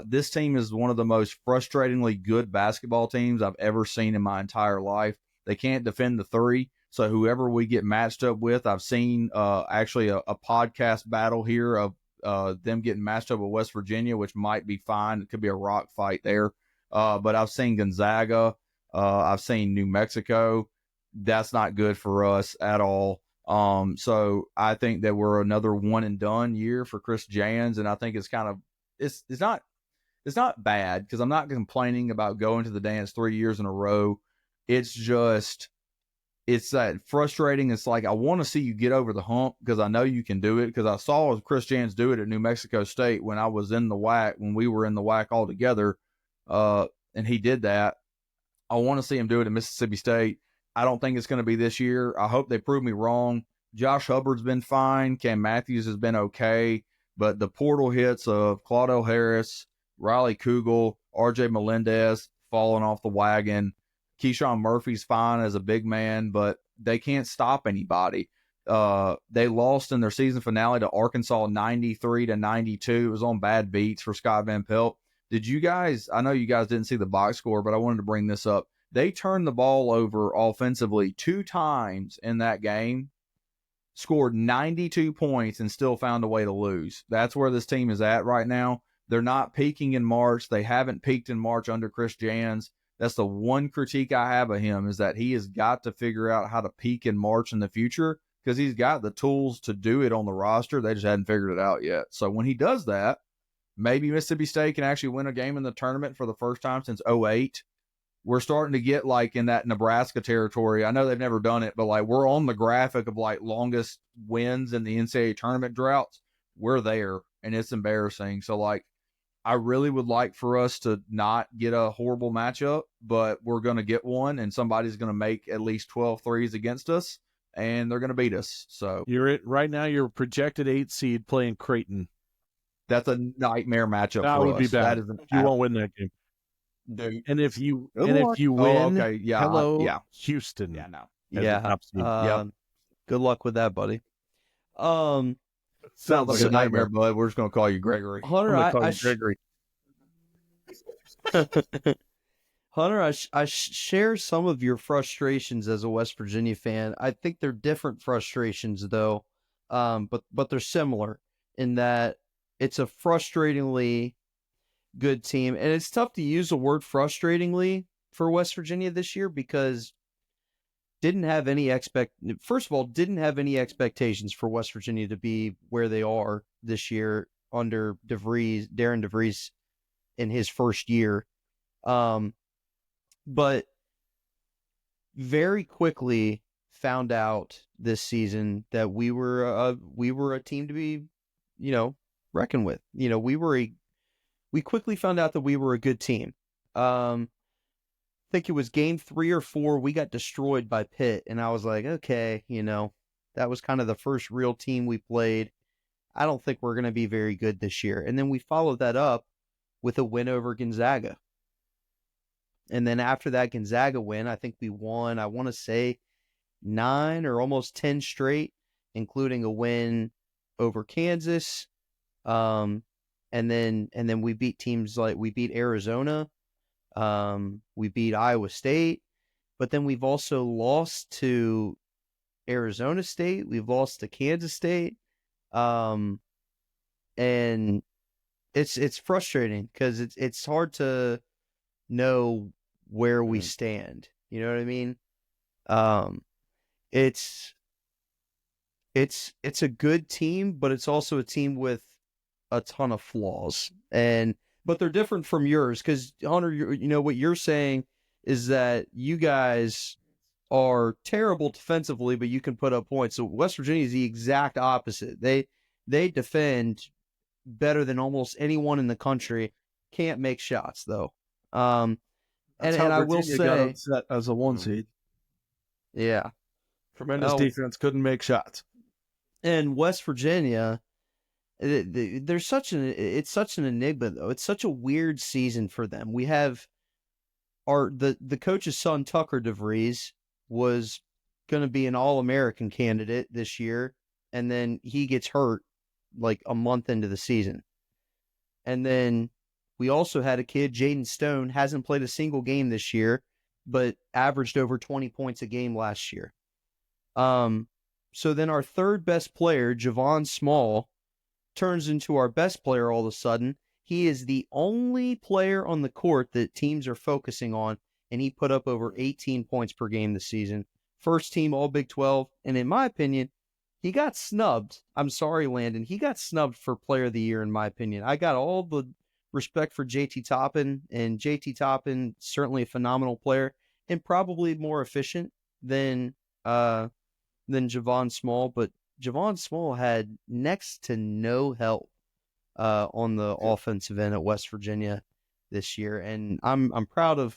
This team is one of the most frustratingly good basketball teams I've ever seen in my entire life. They can't defend the 3, so whoever we get matched up with, I've seen actually a podcast battle here of them getting matched up with West Virginia, which might be fine. It could be a rock fight there. But I've seen Gonzaga. I've seen New Mexico. That's not good for us at all. So I think that we're another one and done year for Chris Jans, and I think it's kind of it's not bad, because I'm not complaining about going to the dance 3 years in a row. It's just, it's that frustrating. It's like, I want to see you get over the hump, because I know you can do it, because I saw Chris Jans do it at New Mexico State when I was in the WAC, when we were in the WAC all together, and he did that. I want to see him do it at Mississippi State. I don't think it's going to be this year. I hope they prove me wrong. Josh Hubbard's been fine. Cam Matthews has been okay. But the portal hits of Claudel Harris, Riley Kugel, RJ Melendez falling off the wagon. Keyshawn Murphy's fine as a big man, but they can't stop anybody. They lost in their season finale to Arkansas 93-92. It was on bad beats for Scott Van Pelt. Did you guys, I know you guys didn't see the box score, but I wanted to bring this up. They turned the ball over offensively 2 times in that game, scored 92 points, and still found a way to lose. That's where this team is at right now. They're not peaking in March. They haven't peaked in March under Chris Jans. That's the one critique I have of him, is that he has got to figure out how to peak in March in the future, because he's got the tools to do it on the roster. They just hadn't figured it out yet. So when he does that, maybe Mississippi State can actually win a game in the tournament for the first time since 2008. We're starting to get like in that Nebraska territory. I know they've never done it, but like we're on the graphic of like longest wins in the NCAA tournament droughts. We're there, and it's embarrassing. So like, I really would like for us to not get a horrible matchup, but we're going to get one, and somebody's going to make at least 12 threes against us, and they're going to beat us. So Right now you're projected 8 seed playing Creighton. That's a nightmare matchup That for would us. be bad. That is You won't win that game. Dude. And if you win, okay. Yeah. hello, Houston. Yeah, no. Yeah. Good luck with that, buddy. Sounds like So- a nightmare, bud. We're just going to call you Gregory. Hunter, Gregory. Hunter, I share some of your frustrations as a West Virginia fan. I think they're different frustrations, though, but they're similar in that it's a frustratingly good team. And it's tough to use the word frustratingly for West Virginia this year, because didn't have any first of all, didn't have any expectations for West Virginia to be where they are this year under Darren DeVries in his first year. But very quickly found out this season that we were a team to be, reckoned with. We quickly found out that we were a good team. I think it was game 3 or 4. We got destroyed by Pitt, and I was like, okay, that was kind of the first real team we played. I don't think we're going to be very good this year. And then we followed that up with a win over Gonzaga. And then after that Gonzaga win, I think we won, I want to say 9 or almost 10 straight, including a win over Kansas. And then we beat teams like we beat Arizona. We beat Iowa State, but then we've also lost to Arizona State. We've lost to Kansas State. And it's frustrating because it's hard to know where we stand. You know what I mean? It's a good team, but it's also a team with a ton of flaws. But they're different from yours because, Hunter, what you're saying is that you guys are terrible defensively, but you can put up points. So West Virginia is the exact opposite. They defend better than almost anyone in the country. Can't make shots though. That's and how I will Virginia got say, upset as a 1 seed. yeah, Tremendous defense, couldn't make shots. and West Virginia, it's such an enigma though. It's such a weird season for them. We have the coach's son, Tucker DeVries, was going to be an All-American candidate this year, and then he gets hurt like a month into the season. And then we also had a kid, Jaden Stone, hasn't played a single game this year, but averaged over 20 points a game last year. So then our third best player, Javon Small, turns into our best player all of a sudden. He is the only player on the court that teams are focusing on, and he put up over 18 points per game this season. First team All Big 12, and in my opinion, he got snubbed. I'm sorry, Landon. He got snubbed for Player of the Year, in my opinion. I got all the respect for JT Toppin, and JT Toppin, certainly a phenomenal player, and probably more efficient than Javon Small, but Javon Small had next to no help on the offensive end at West Virginia this year, and I'm proud of.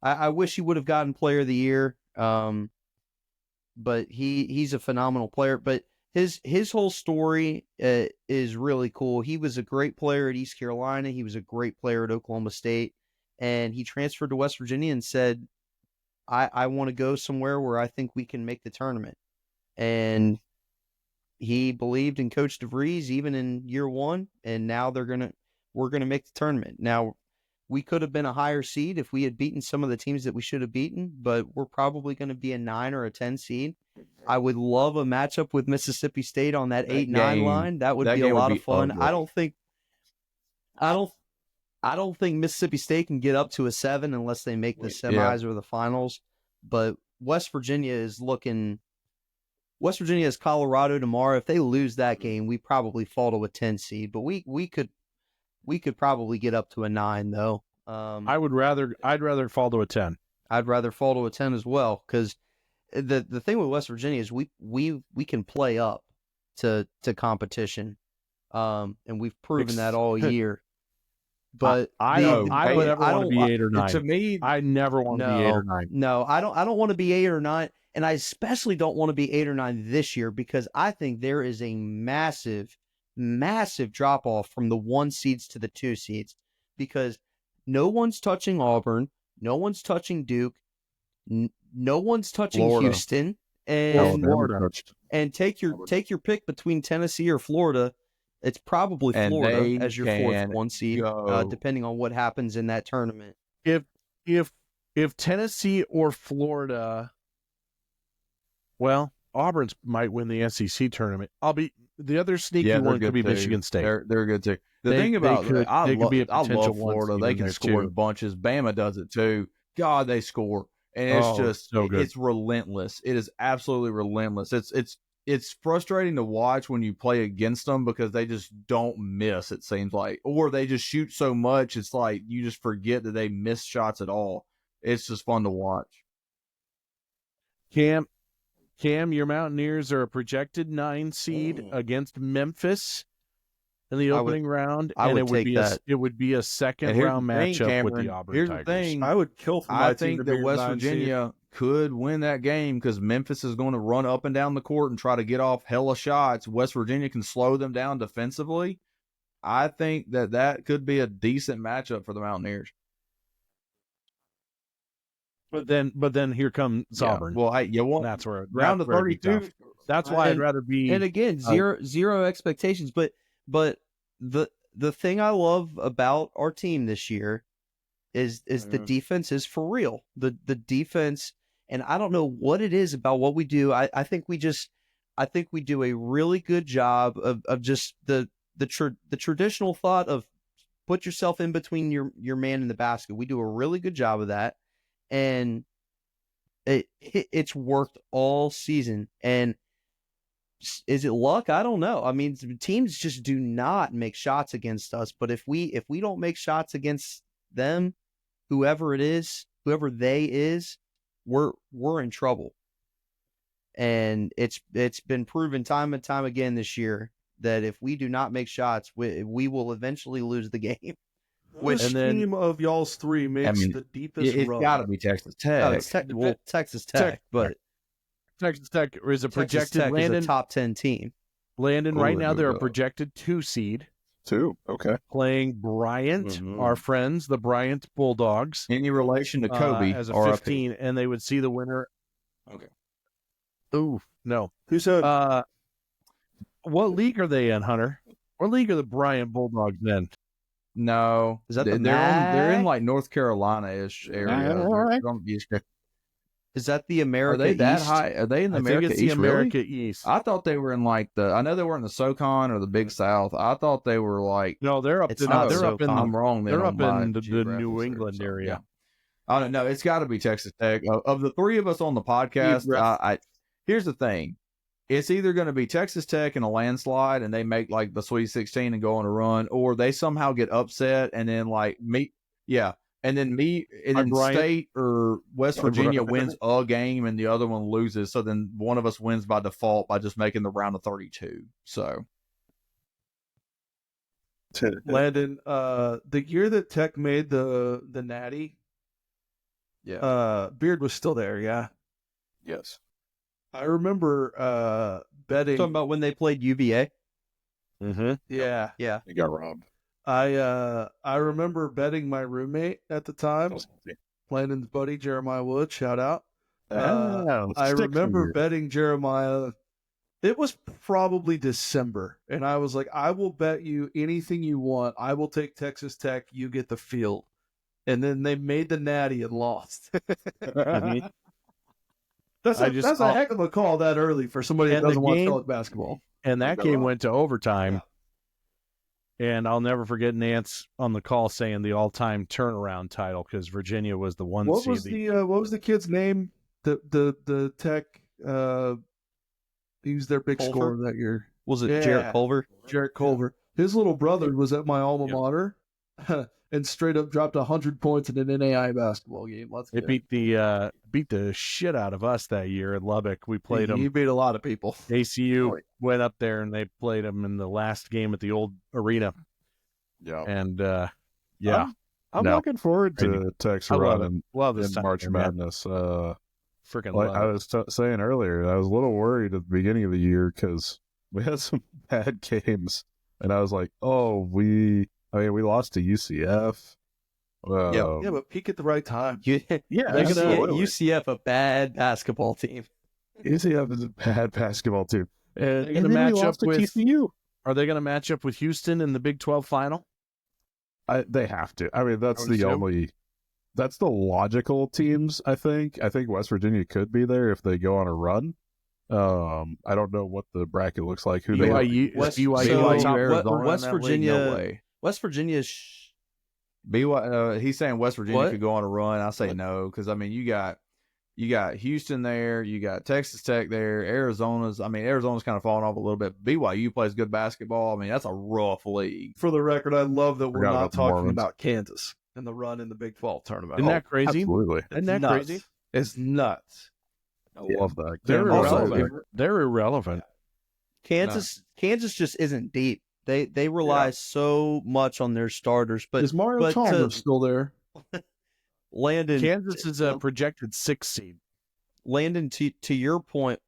I wish he would have gotten Player of the Year, but he's a phenomenal player. But his whole story is really cool. He was a great player at East Carolina. He was a great player at Oklahoma State, and he transferred to West Virginia and said, I want to go somewhere where I think we can make the tournament. And he believed in Coach DeVries even in year 1, and now we're gonna make the tournament. Now, we could have been a higher seed if we had beaten some of the teams that we should have beaten, but we're probably going to be a 9 or a 10 seed. I would love a matchup with Mississippi State on that 8-9 line. That would be a lot of fun. Ugly. I don't think Mississippi State can get up to a 7 unless they make the semis or the finals. But West Virginia has Colorado tomorrow. If they lose that game, we probably fall to a 10 seed. But we could probably get up to a 9 though. I'd rather fall to a 10. I'd rather fall to a 10 as well, because the thing with West Virginia is we can play up to competition, and we've proven that all year. But I don't want to be 8 or 9. To me, I never want to be 8 or 9. No, I don't want to be 8 or 9, and I especially don't want to be 8 or 9 this year, because I think there is a massive drop off from the 1 seeds to the 2 seeds, because no one's touching Auburn, no one's touching Duke, no one's touching Florida. Houston, and Florida. And take your pick between Tennessee or Florida. It's probably Florida as your 4th 1 seed, depending on what happens in that tournament. If Tennessee or Florida, well, Auburn might win the SEC tournament. The other sneaky one could be Michigan State. They're good too. The thing about I love Florida. They can score in bunches. Bama does it too. God, they score. and it's Oh, just so good. it's relentless. It is absolutely relentless. It's frustrating to watch when you play against them because they just don't miss, it seems like, or they just shoot so much it's like you just forget that they miss shots at all. It's just fun to watch. Cam, your Mountaineers are a projected 9 seed against Memphis in the I would- opening round, I and would it would take be that. it would be a second And here's round the thing, matchup with Cameron, the Auburn here's Tigers. the thing. I would kill for my I team think to that be West 9 seed. Virginia could win that game because Memphis is going to run up and down the court and try to get off hella shots. West Virginia can slow them down defensively. I think that could be a decent matchup for the Mountaineers. But then here comes Auburn. Well, hey, you want That's where round of that's where it'd be 32. tough. That's why I'd rather be. And again, zero expectations. But the thing I love about our team this year is the defense is for real. The defense, and I don't know what it is about what we do. I think we do a really good job of just the traditional thought of put yourself in between your man and the basket. We do a really good job of that, and it's worked all season. And is it luck? I don't know. I mean, teams just do not make shots against us. But if we don't make shots against them, whoever they is, we're in trouble. And it's been proven time and time again this year that if we do not make shots, we will eventually lose the game. Which team of y'all's three makes the deepest it's run? got to be Texas Tech. It's Texas Tech, but Texas Tech is a Texas projected Tech Landon. is a top 10 team. Landon, Oh, right now they're a yeah. projected 2 seed, 2. Okay. playing Bryant, our friends, the Bryant Bulldogs, Any relation to Kobe as a RIP. 15, and they would see the winner. Okay. Ooh, no. Who said? What league are they in, Hunter? What league are the Bryant Bulldogs in? No, Is that the they're in MAC? like North Carolina-ish area. Is that the Are America they that East? high? Are they in the I America think it's the East? America Really? East. I thought they were in like I know they were in the SoCon or the Big South. I thought they were like. No, they're up. It's In, not they're up in. SoCon. I'm wrong. Then They're on up my in the geographic New search, England so, area. yeah. I don't know. It's got to be Texas Tech. Of the three of us on the podcast, here's the thing. It's either going to be Texas Tech in a landslide and they make like the Sweet 16 and go on a run, or they somehow get upset and then like and then Bryant. State or West Virginia wins a game and the other one loses. So then one of us wins by default by just making the round of 32. So Landon, the year that Tech made the Natty, Beard was still there. Yeah, Yes. I remember betting. Talking about when they played UVA? Mm-hmm. Yeah, Yeah. He got robbed. I remember betting my roommate at the time, Landon's buddy Jeremiah Wood. Shout out. I remember betting Jeremiah. It was probably December, and I was like, I will bet you anything you want. I will take Texas Tech. You get the field. And then they made the Natty and lost. That's a heck of a call that early for somebody that And the doesn't watch game- college basketball. And that game went to overtime. And I'll never forget Nance on the call saying the all-time turnaround title because Virginia was the one What seed. was what was the kid's name? The Tech he was their big Culver? scorer that year. Was it Yeah. Jarrett Culver? Jarrett Culver. His little brother was at my alma mater and straight up dropped 100 points in an NAI basketball game. Let's It beat the shit out of us that year in Lubbock. We played He them. beat a lot of people. ACU went up there and they played them in the last game at the old arena. Yeah. And I'm No. looking forward to Tech's I love run it. Love in this time, March man. Madness. Freaking Like love I it. was saying earlier, I was a little worried at the beginning of the year because we had some bad games, and I was like, we lost to UCF. Yeah, but peak at the right time. UCF, a bad basketball team. UCF is a bad basketball team, and They're then gonna we match lost up to with- TCU. Are they going to match up with Houston in the Big 12 final? They have to. I mean, that's I would the assume. only. That's the logical teams. I think West Virginia could be there if they go on a run. I don't know what the bracket looks like. Who they BYU, West- BYU so- on top. Arizona West in that league? Virginia- No way. West Virginia. He's saying West Virginia What? could go on a run. I say no because I mean you got You got Houston there. You got Texas Tech there. Arizona's kind of falling off a little bit. BYU plays good basketball. I mean, that's a rough league. For the record, I love that we're Forgot not about the talking Mormons. about Kansas and the run in the Big 12 tournament. Isn't that crazy? Absolutely. Isn't that nuts. crazy? It's nuts. I love that. They're Also, irrelevant. They're irrelevant. Kansas just isn't deep. They rely so much on their starters. But Is Mario but Chalmers still there? Landon, Kansas is a projected 6th seed. Landon, to your point,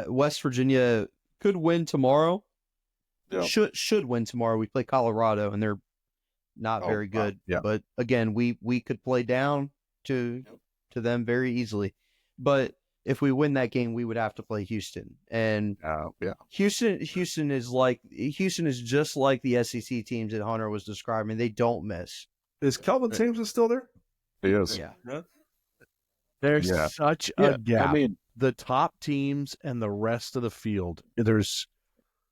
West Virginia could win tomorrow. Yeah. Should win tomorrow. We play Colorado, and they're not very good. yeah. But again, we could play down to them very easily. But if we win that game, we would have to play Houston, and yeah. Houston is just like the SEC teams that Hunter was describing. They don't miss. Is Kelvin Sampson still there? He is. Yeah. There's Yeah. such Yeah, a gap. I mean, The top teams and the rest of the field. There's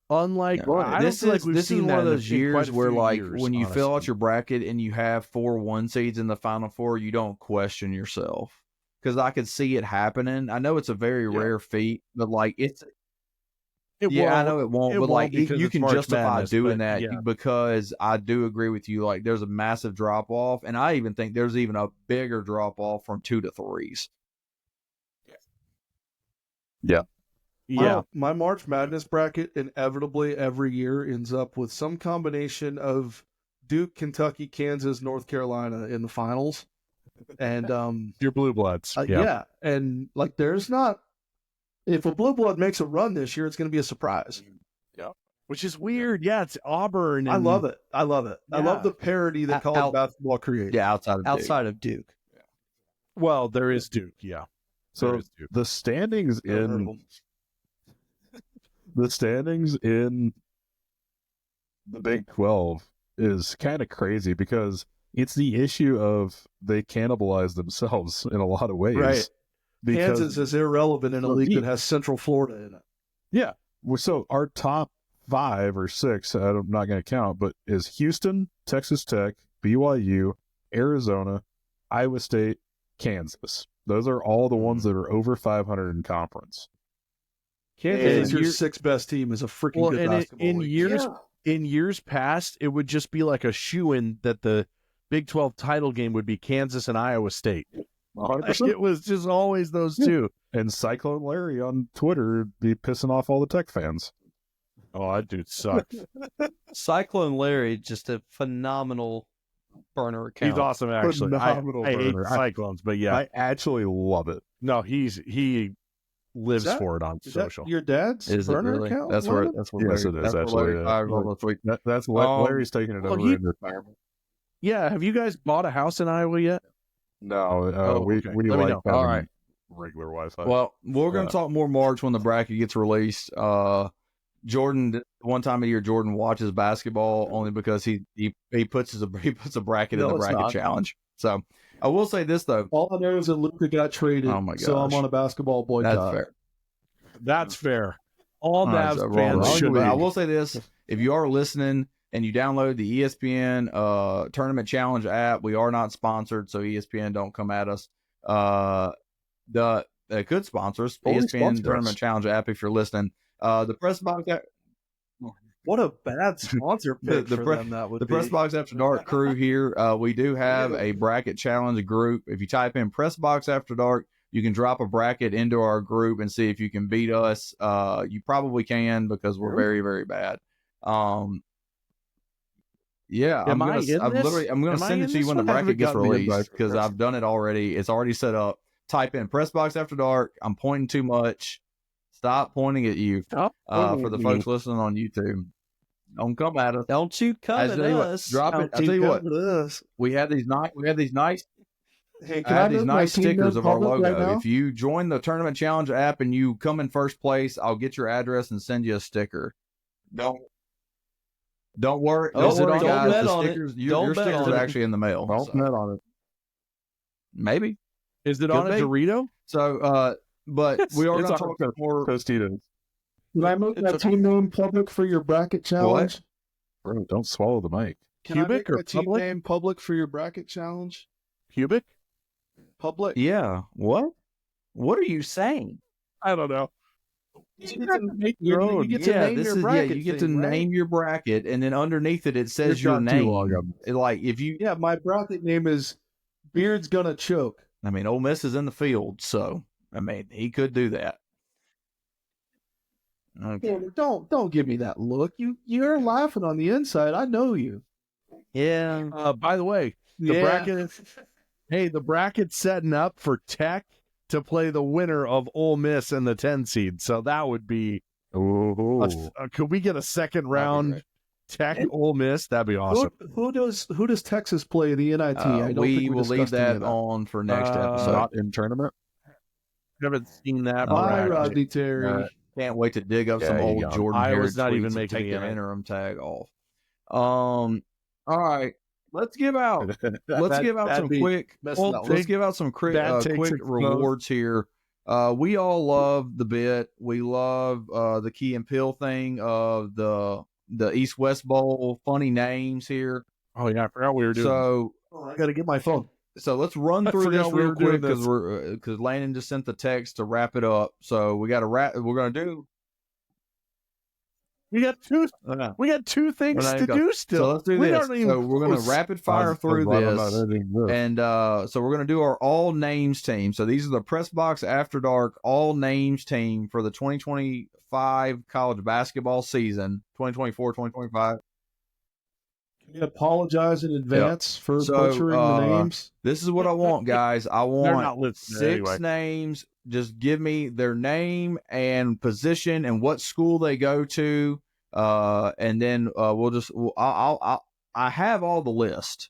unlike Yeah. I don't feel like we've this seen is one that of in those quite years a where, few like, years, when you fill out honestly. your bracket and you have 4 1 seeds in the Final Four, you don't question yourself. Because I could see it happening. I know it's a very rare feat, but like I know it won't. But like because you it's can March justify Madness, doing but that yeah. because I do agree with you. Like there's a massive drop off, and I even think there's even a bigger drop off from 2 to 3s. Yeah. My March Madness bracket inevitably every year ends up with some combination of Duke, Kentucky, Kansas, North Carolina in the finals. And Your blue bloods. yeah, and like there's not if a blue blood makes a run this year, it's going to be a surprise. Which is weird. Yeah, it's Auburn. I love it. I love Yeah. love the parody that college basketball creates. Yeah, Outside of Duke. Well, there is Duke. Yeah. So There is Duke. the standings in the Big 12 is kind of crazy because it's the issue of they cannibalize themselves in a lot of ways. Right. Because, Kansas is irrelevant in a league that has Central Florida in it. yeah. So our top 5 or 6, I'm not going to count, but is Houston, Texas Tech, BYU, Arizona, Iowa State, Kansas. Those are all the ones that are over 500 in conference. Kansas is your 6th best team is a freaking good basketball in league. years past, it would just be like a shoo-in that the Big 12 title game would be Kansas and Iowa State. 100%. It was just always those two. And Cyclone Larry on Twitter be pissing off all the Tech fans. Oh, that dude sucks. Cyclone Larry, just a phenomenal burner account. He's awesome, actually. I Phenomenal hate burner. Cyclones, but yeah. I actually love it. No, he lives Is that- for it on Is that social. your dad's Is it burner really? account? That's where. Landon? That's where. Yes, Larry, it is, that's where actually, Larry yeah. fired all this week. That's Larry's taking it well, over he- in retirement. Yeah, have you guys bought a house in Iowa yet? No, we okay. we Let me like know. having All right. regular Wi-Fi. Well, we're going to talk more March when the bracket gets released. Jordan, one time a year, Jordan watches basketball only because he puts a bracket in No, the it's bracket not. challenge. So I will say this though. All I know is that Luka got traded, Oh my so I'm gosh. on a basketball boycott. That's fair. That's fair. All right, Mavs so fans wrong should league. be. I will say this: if you are listening and you download the ESPN Tournament Challenge app, we are not sponsored, so ESPN don't come at us. They could sponsor us. Always ESPN sponsor Tournament us. Challenge app if you're listening. The press box. What a bad sponsor pick The for pre- them that would The be. Press Box After Dark crew here. We do have a bracket challenge group. If you type in Press Box After Dark, you can drop a bracket into our group and see if you can beat us. You probably can because we're very, very bad. Yeah, Am I in this? I'm gonna Am I send in it to you this when the one? I haven't bracket gets gotten the released invite. because I've done it already. It's already set up. Type in Press Box After Dark. I'm pointing too much. Stop pointing at you. Stop For the folks listening on YouTube. Don't come at us. Don't you come I at tell you what, us. drop it. I tell you what, we have these nice. Hey, I have these move my nice team stickers in of our public logo. right now? If you join the Tournament Challenge app and you come in first place, I'll get your address and send you a sticker. Don't worry. Oh, Don't worry, don't guys. bet The on it. stickers, Don't your bet stickers on are it. actually in the mail. Don't so. bet on it. Maybe. Is it Could on a be. Dorito? So, but we are It's going to on talk more. Tostitos. Did I make that team name public for your bracket challenge? Bro, don't swallow the mic. Can I Cubic make or my team public? name public for your bracket challenge? Cubic? Public. Yeah. What? What are you saying? I don't know. You get to make your own. You get to name your bracket, and then underneath it says your name. Like if you, Yeah, my bracket name is Beard's Gonna Choke. I mean, Ole Miss is in the field, so I mean, he could do that. Okay. Yeah, don't give me that look. You're laughing on the inside. I know you. Yeah. By the way, the bracket's setting up for Tech to play the winner of Ole Miss and the 10 seed. So that would be. Could we get a second round Tech Ole Miss? That'd be awesome. Who does Texas play in the NIT? I don't we think will leave that on for next episode. Not in tournament. Haven't seen that. Bye, Rodney Terry. Can't wait to dig up some old Jordan I Hare was not tweets even and making take the their interim tag off. All right. Let's give out some quick rewards here. We all love the bit. We love the Key and Pill thing of the East West Bowl funny names here. Oh yeah, I forgot we were doing. So I got to get my phone. So let's run through this we real were doing quick this. because Landon just sent the text to wrap it up. So we got to wrap. We're gonna do. We got two things to do still. So let's do this. So we're going to rapid fire through this. And so we're going to do our all names team. So these are the Press Box After Dark all names team for the 2025 college basketball season, 2024, 2025. Can you apologize in advance for butchering the names? This is what I want, guys. I want 6 names. Just give me their name and position and what school they go to. And then I have all the list.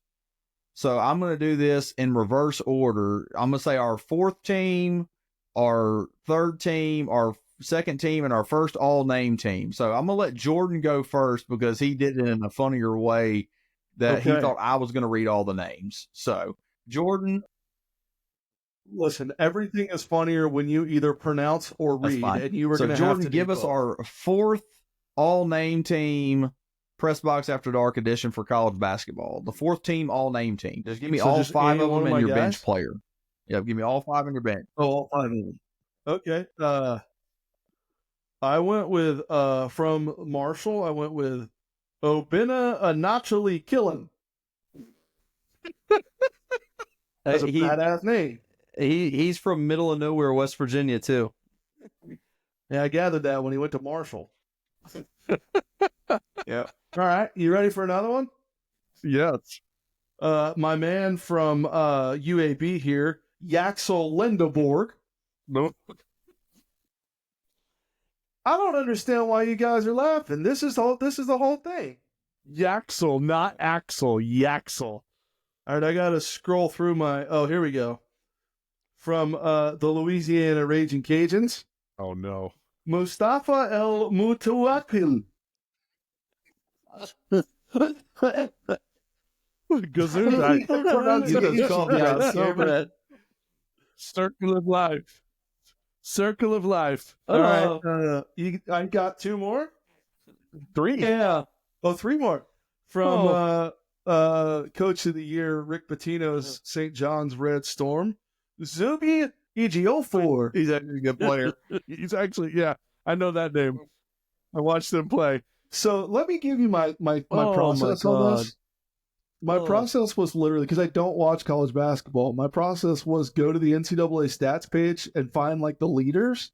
So I'm going to do this in reverse order. I'm going to say our 4th team, our 3rd team, our 2nd team, and our first all name team. So I'm going to let Jordan go first because he did it in a funnier way that he thought I was going to read all the names. So Jordan. Listen, everything is funnier when you either pronounce or read, and you were going to have to give us our 4th all-name team Press Box After Dark edition for college basketball. The 4th team all-name team. Just give me all 5 of them and your bench player. Yeah, give me all 5 on your bench. Oh, all 5 of them. Okay. I went with from Marshall. I went with Obina Anachali Killen. That's a badass name. He's from middle of nowhere, West Virginia, too. Yeah, I gathered that when he went to Marshall. Yeah. All right, you ready for another one? Yes. My man from UAB here, Yaxel Lindeborg. No. I don't understand why you guys are laughing. This is the whole thing. Yaxel, not Axel. Yaxel. All right, I gotta scroll through my. Oh, here we go. From the Louisiana Raging Cajuns. Oh no. Mustafa El Mutawakil. Circle of life. Circle of life. All right. I got 2 more? 3. Yeah. Oh, 3 more. From Coach of the Year, Rick Pitino's St. John's Red Storm. Zubi Ejiofor. He's actually a good player. He's actually, yeah, I know that name. I watched him play. So let me give you my process on this. My process was literally, because I don't watch college basketball, my process was go to the NCAA stats page and find like the leaders.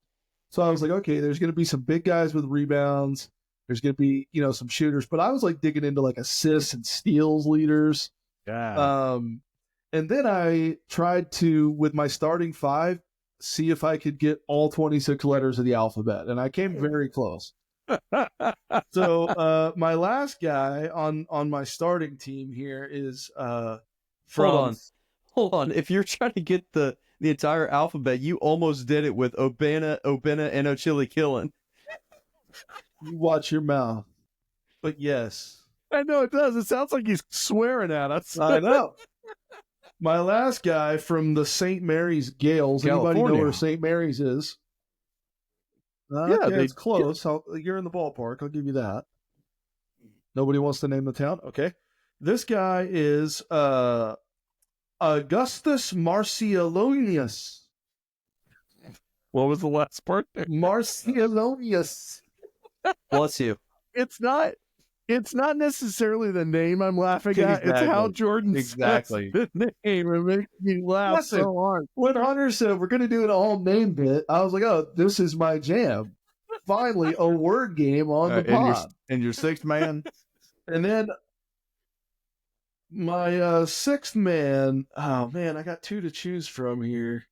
So I was like, okay, there's going to be some big guys with rebounds. There's going to be, some shooters. But I was like digging into like assists and steals leaders. Yeah. And then I tried to, with my starting 5, see if I could get all 26 letters of the alphabet. And I came very close. So my last guy on my starting team here is from... Hold on. If you're trying to get the entire alphabet, you almost did it with Obina, and Ochili Killen. You watch your mouth. But yes. I know it does. It sounds like he's swearing at us. I know. My last guy from the St. Mary's Gales. California. Anybody know where St. Mary's is? Yeah, it's close. You're in the ballpark. I'll give you that. Nobody wants to name the town? Okay. This guy is Augustus Marcialonius. What was the last part there? Marcialonius. Bless you. It's not necessarily the name I'm laughing at. It's how Exactly. Jordan Exactly. says the name. It makes me laugh Listen, so hard. When Hunter said we're going to do an all name bit, I was like, oh, this is my jam. Finally, a word game on the pod. And your sixth man? And then my sixth man, oh man, I got two to choose from here.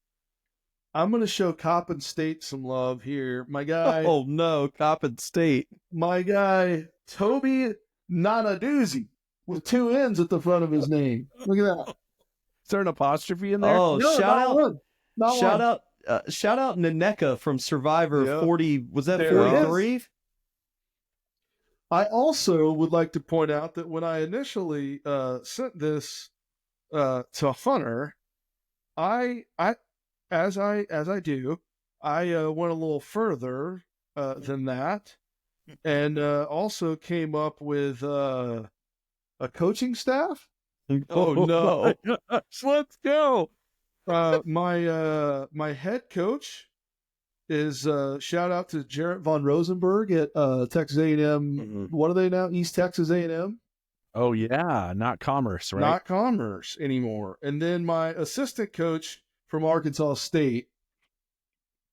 I'm going to show Coppin State some love here. My guy, Oh no, Coppin State. my guy, Toby Nanaduzzi, with two N's at the front of his name. Look at that. Is there an apostrophe in there? Oh, No, shout not out, one. Not shout one. out, shout out Naneka from Survivor Yeah. 40. Was that There it is. 43? I also would like to point out that when I initially sent this to Hunter, I as I do, I went a little further than that, and also came up with a coaching staff. Oh no. Let's go. My head coach is shout out to Jarrett Von Rosenberg at Texas A&M. What are they now? East Texas A&M. Oh yeah, not Commerce, right? Not Commerce anymore. And then my assistant coach from Arkansas State,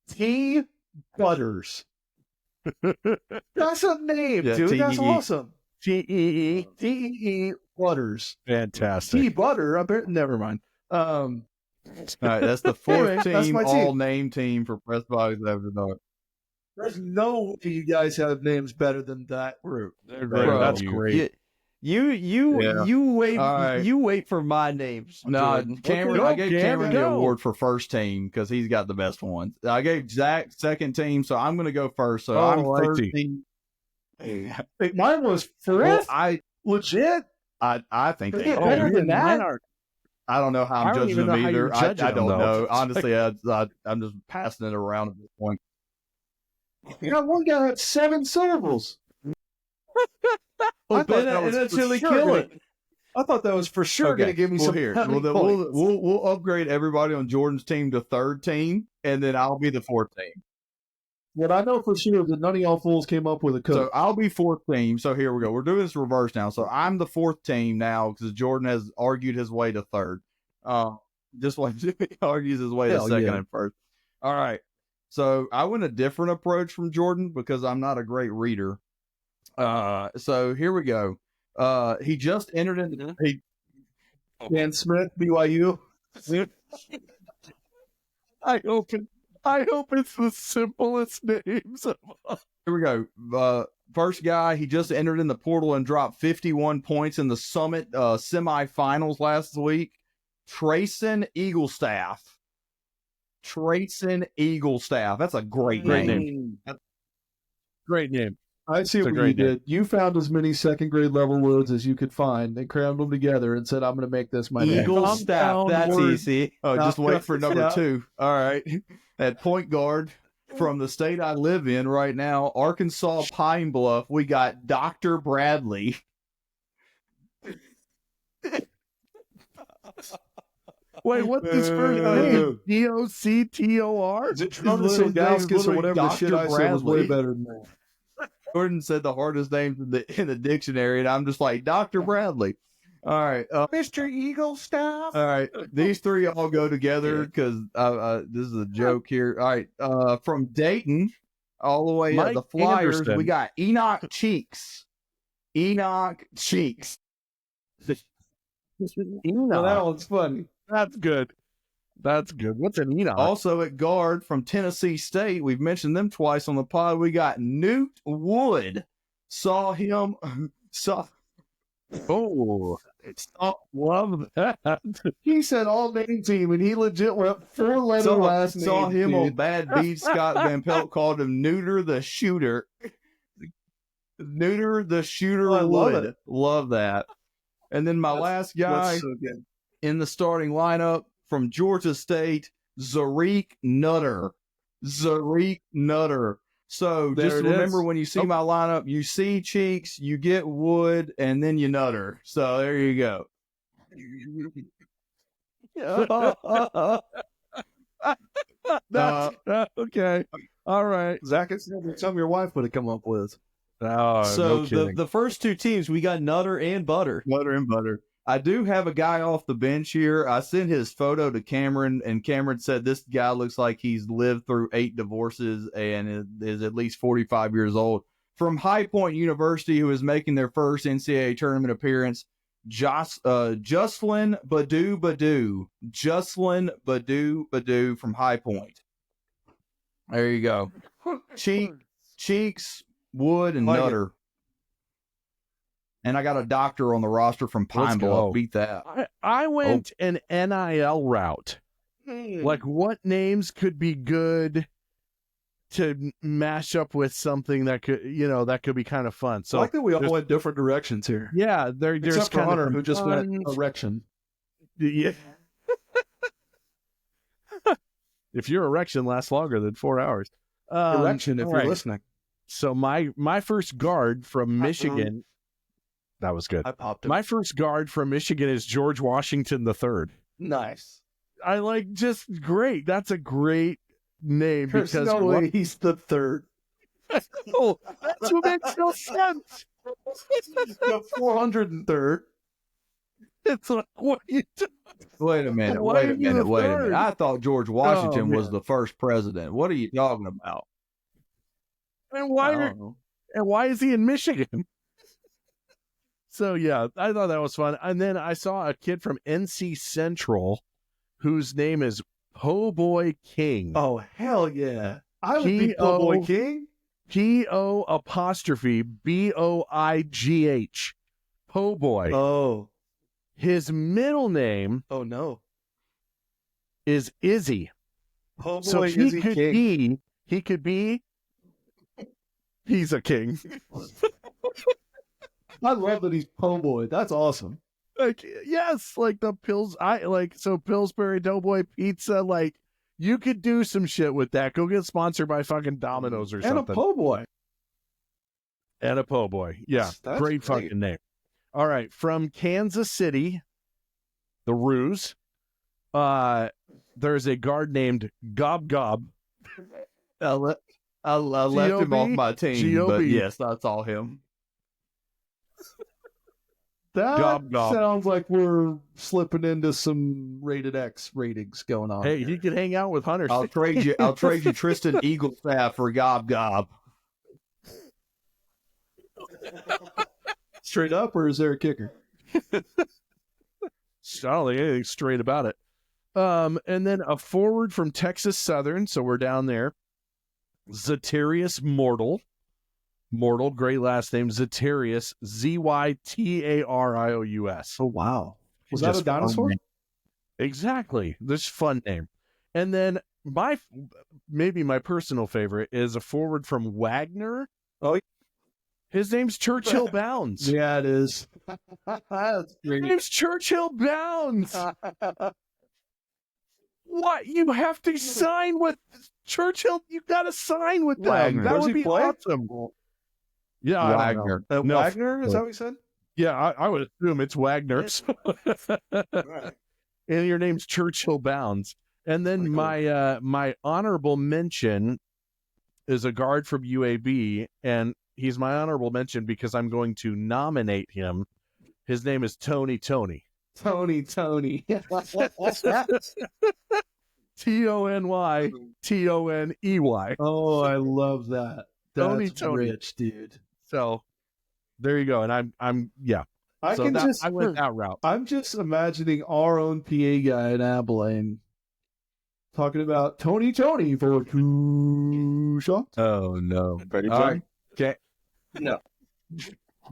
T. Butters. That's a name, Yeah, dude. That's T.E.E.. awesome. T-E-E. T.E.E. Butters. Fantastic. T. Butter. Never mind. All right, that's the fourth Anyway, that's team, my team. all-name team for Press Box After Dark. There's no way you guys have names better than that group. Bro, That's great. Yeah. You wait. All right. You wait for my names. No, Jordan. Cameron. Go, I gave Cameron the go. award for first team because he's got the best ones. I gave Zach second team, so I'm going to go first. So I'm I third see. team. Hey, mine was Well, fifth. Legit. I think They they get are. better than that. I don't know how I'm I don't judging even them know how either. you're I judging don't them, know. though. Honestly, I'm just passing it around at this point. You got one guy had 7 syllables. Oh, I thought that was for chili sure kill gonna- it. I thought that was for sure going to give me well, some here. penalty Well, then points. we'll upgrade everybody on Jordan's team to third team, and then I'll be the fourth team. What I know for sure is that none of y'all fools came up with a So coach. I'll be fourth team. So here we go. We're doing this reverse now. So I'm the fourth team now because Jordan has argued his way to third. Just like Jimmy argues his way to Hell second yeah. and first. All right. So I went a different approach from Jordan because I'm not a great reader. So here we go. He just entered into Dan Smith, BYU. I hope it's the simplest names. Here we go. First guy, he just entered in the portal and dropped 51 points in the Summit semifinals last week. Trayson Eaglestaff. Trayson Eaglestaff. That's a great name. Great name. I see It's a what you great name. did. You found as many second grade level words as you could find and crammed them together and said, I'm going to make this my name. Eagle staff. Compound That's word. easy. Oh, just wait for number Yeah. 2. All right. At point guard from the state I live in right now, Arkansas Pine Bluff, we got Dr. Bradley. Wait, what's his first name? D-O-C-T-O-R? Is it His Jonas name is Ilgauskas or literally whatever the shit Dr. I said was way Bradley. better than that? Jordan said the hardest names in the dictionary, and I'm just like, Dr. Bradley. All right. Mr. Eaglestaff. All right. These three all go together because this is a joke here. All right. From Dayton all the way Mike the Flyers, Anderson. we got Enoch Cheeks. Enoch Cheeks. Well, that one's funny. That's good. That's good. What's an Enoch? Also at guard from Tennessee State, we've mentioned them twice on the pod. We got Newt Wood. Saw him. Oh, love that. He said all name team, and he legit went 4-letter Saw, last name. saw him dude. on Bad Beats. Scott Van Pelt called him Neuter the Shooter. Neuter the Shooter I love Wood. it. Love that. And then my last guy That's so good. in the starting lineup from Georgia State, Zareek Nutter. Zareek Nutter. So There just it is. remember when you see my lineup, you see Cheeks, you get Wood, and then you Nutter. So there you go. That's okay. All right. Zach, it's something your wife would have come up with. Oh, So no kidding. the first two teams, we got Nutter and Butter. Butter and butter. I do have a guy off the bench here. I sent his photo to Cameron, and Cameron said this guy looks like he's lived through 8 divorces and is at least 45 years old. From High Point University, who is making their first NCAA tournament appearance, Jocelyn Badu. Jocelyn Badu from High Point. There you go. Cheeks, Wood, and Like it. Nutter. And I got a doctor on the roster from Pine Let's Bluff. go. Beat that. I went an NIL route. Like, what names could be good to mash up with something that could, that could be kind of fun. So I like that we all there's- went different directions here. yeah, there's Except for kind Hunter, of who just went fun- erection. Yeah. If your erection lasts longer than 4 hours. Erection, if all you're right. listening. So my first guard from Michigan, that was good. I popped it. My first guard from Michigan is George Washington III. Nice. I like just great. That's a great name There's because no way he's the third. oh, that's what makes no sense. The 403rd. It's like, what you do? Wait a minute. Why Wait are a you minute. the Wait a third? minute. I thought George Washington was man. the first president. What are you talking about? And why? I don't know. And why is he in Michigan? So yeah, I thought that was fun. And then I saw a kid from NC Central, whose name is Po Boy King. Oh, hell yeah. I would be Po Boy King. PO'Boigh. Po Boy. Oh. His middle name Oh, no. is Izzy. Po Boy So is he he could king. he's a king. I love that he's Po Boy. That's awesome. Like, yes, like the Pillsbury Doughboy Pizza, like you could do some shit with that. Go get sponsored by fucking Domino's or And something. a Po Boy. And a Po Boy. Yeah. That's great great. fucking name. All right. From Kansas City, the Ruse, there's a guard named Gob Gob. I left him off my team, but G.O.B.. yes, that's all him. That Gob Gob. sounds like we're slipping into some rated X ratings going on. Hey, he could hang out with Hunter. I'll trade you Tristan Eaglestaff for Gob Gob. Straight up, or is there a kicker? I don't think anything straight about it. And then a forward from Texas Southern, so we're down there. Zetarius Mortal, great last name. Zetarius, Zytarious. Oh, wow. Was Just that a dinosaur? fun. Exactly. This fun name. And then maybe my personal favorite is a forward from Wagner. Oh, his name's Churchill Bounds. Yeah, it is. That's His great. name's Churchill Bounds. What? You have to sign with Churchill? You got to sign with them. Wagner. That Where's would he be play? awesome. Yeah, I don't know. Wagner. No, Wagner? Is that what you said? Yeah, I would assume it's Wagner. And your name's Churchill Bounds. And then my honorable mention is a guard from UAB, and he's my honorable mention because I'm going to nominate him. His name is Tony. Tony. Tony Tony. Oh, I love that. Tony, That's Tony. rich, dude. So there you go. And I'm yeah. I So can that- just I went that route. I'm just imagining our own PA guy in Abilene talking about Tony for 2 shots. Oh no. Ready, All John? right. Okay.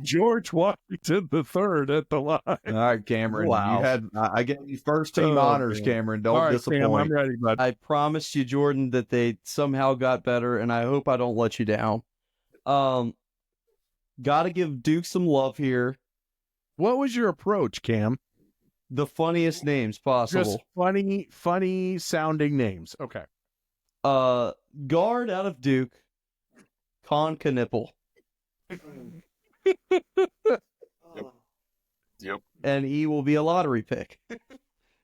George Washington III at the line. All right, Cameron. Wow. You had I gave you first team Oh, honors, man. Cameron. Don't All right, disappoint. Sam, I'm ready, bud. I promised you, Jordan, that they somehow got better, and I hope I don't let you down. Gotta give Duke some love here. What was your approach, Cam? The funniest names possible. Just funny sounding names. Okay. Guard out of Duke, Con Knipple. Yep. And he will be a lottery pick.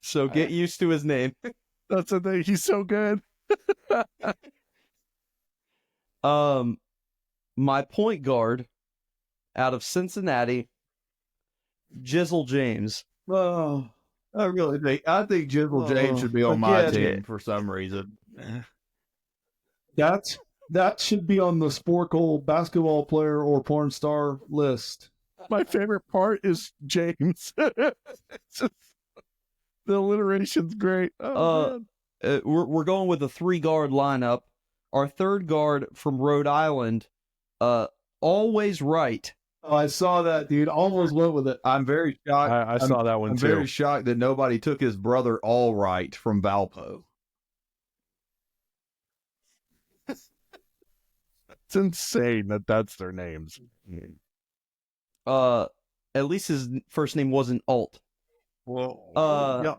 So get used to his name. That's the thing. He's so good. My point guard out of Cincinnati, Jizzle James. Oh, I think Jizzle James should be on my team for some reason. That should be on the Sporkle basketball player or porn star list. My favorite part is James. It's just, the alliteration's great. Oh, man. We're going with a 3-guard lineup. Our third guard from Rhode Island, always right. Oh, I saw that, dude. Almost went with it. I'm very shocked. I saw that one I'm too. very shocked that nobody took his brother All Right from Valpo. It's insane that that's their names. At least his first name wasn't Alt. Whoa.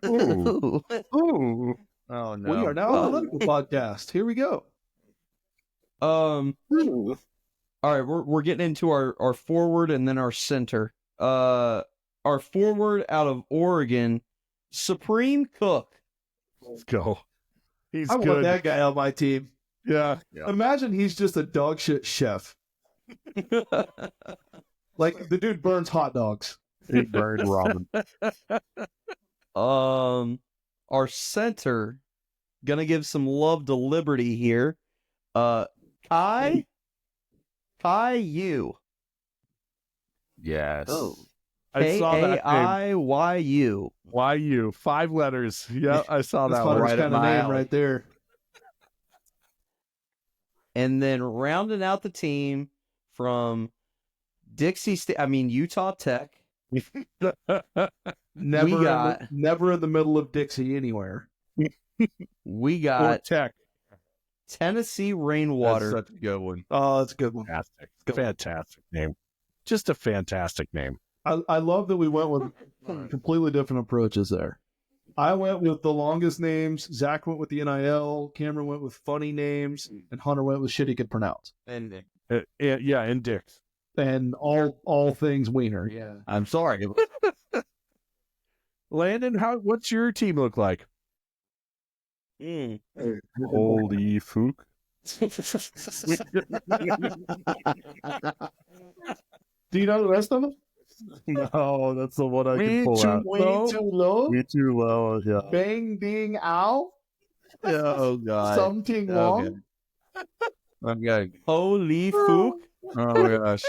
Ooh. Ooh. Oh, no. We are now a political podcast. Here we go. All right, we're getting into our forward and then our center. Our forward out of Oregon, Supreme Cook. Let's go. He's I want good. that guy on my team. Yeah. Imagine he's just a dog shit chef. Like the dude burns hot dogs. He burned ramen. Our center, gonna give some love to Liberty here. Kai Yu. Yes. I saw that name. Kaiyu. YU. 5 letters. Yeah, I saw That's that one. Hunter's kind of name right there. And then rounding out the team from Dixie State, Utah Tech. Never in the middle of Dixie anywhere. We Or got Tech. Tennessee That's Rainwater. such a good one. Oh, that's a good one. Fantastic. Fantastic name. Just a fantastic name. I love that we went with completely different approaches there. I went with the longest names. Zach went with the NIL. Cameron went with funny names, and Hunter went with shit he could pronounce. And Yeah, and Dick's. And all things wiener. Yeah. I'm sorry. Landon, what's your team look like? Holy fook. Do you know the rest of them? No, that's the one I can pull out. Way too low. Me too low, yeah. Bang ding ow. Oh, God. Something wrong. Okay. Holy fook. Oh, gosh.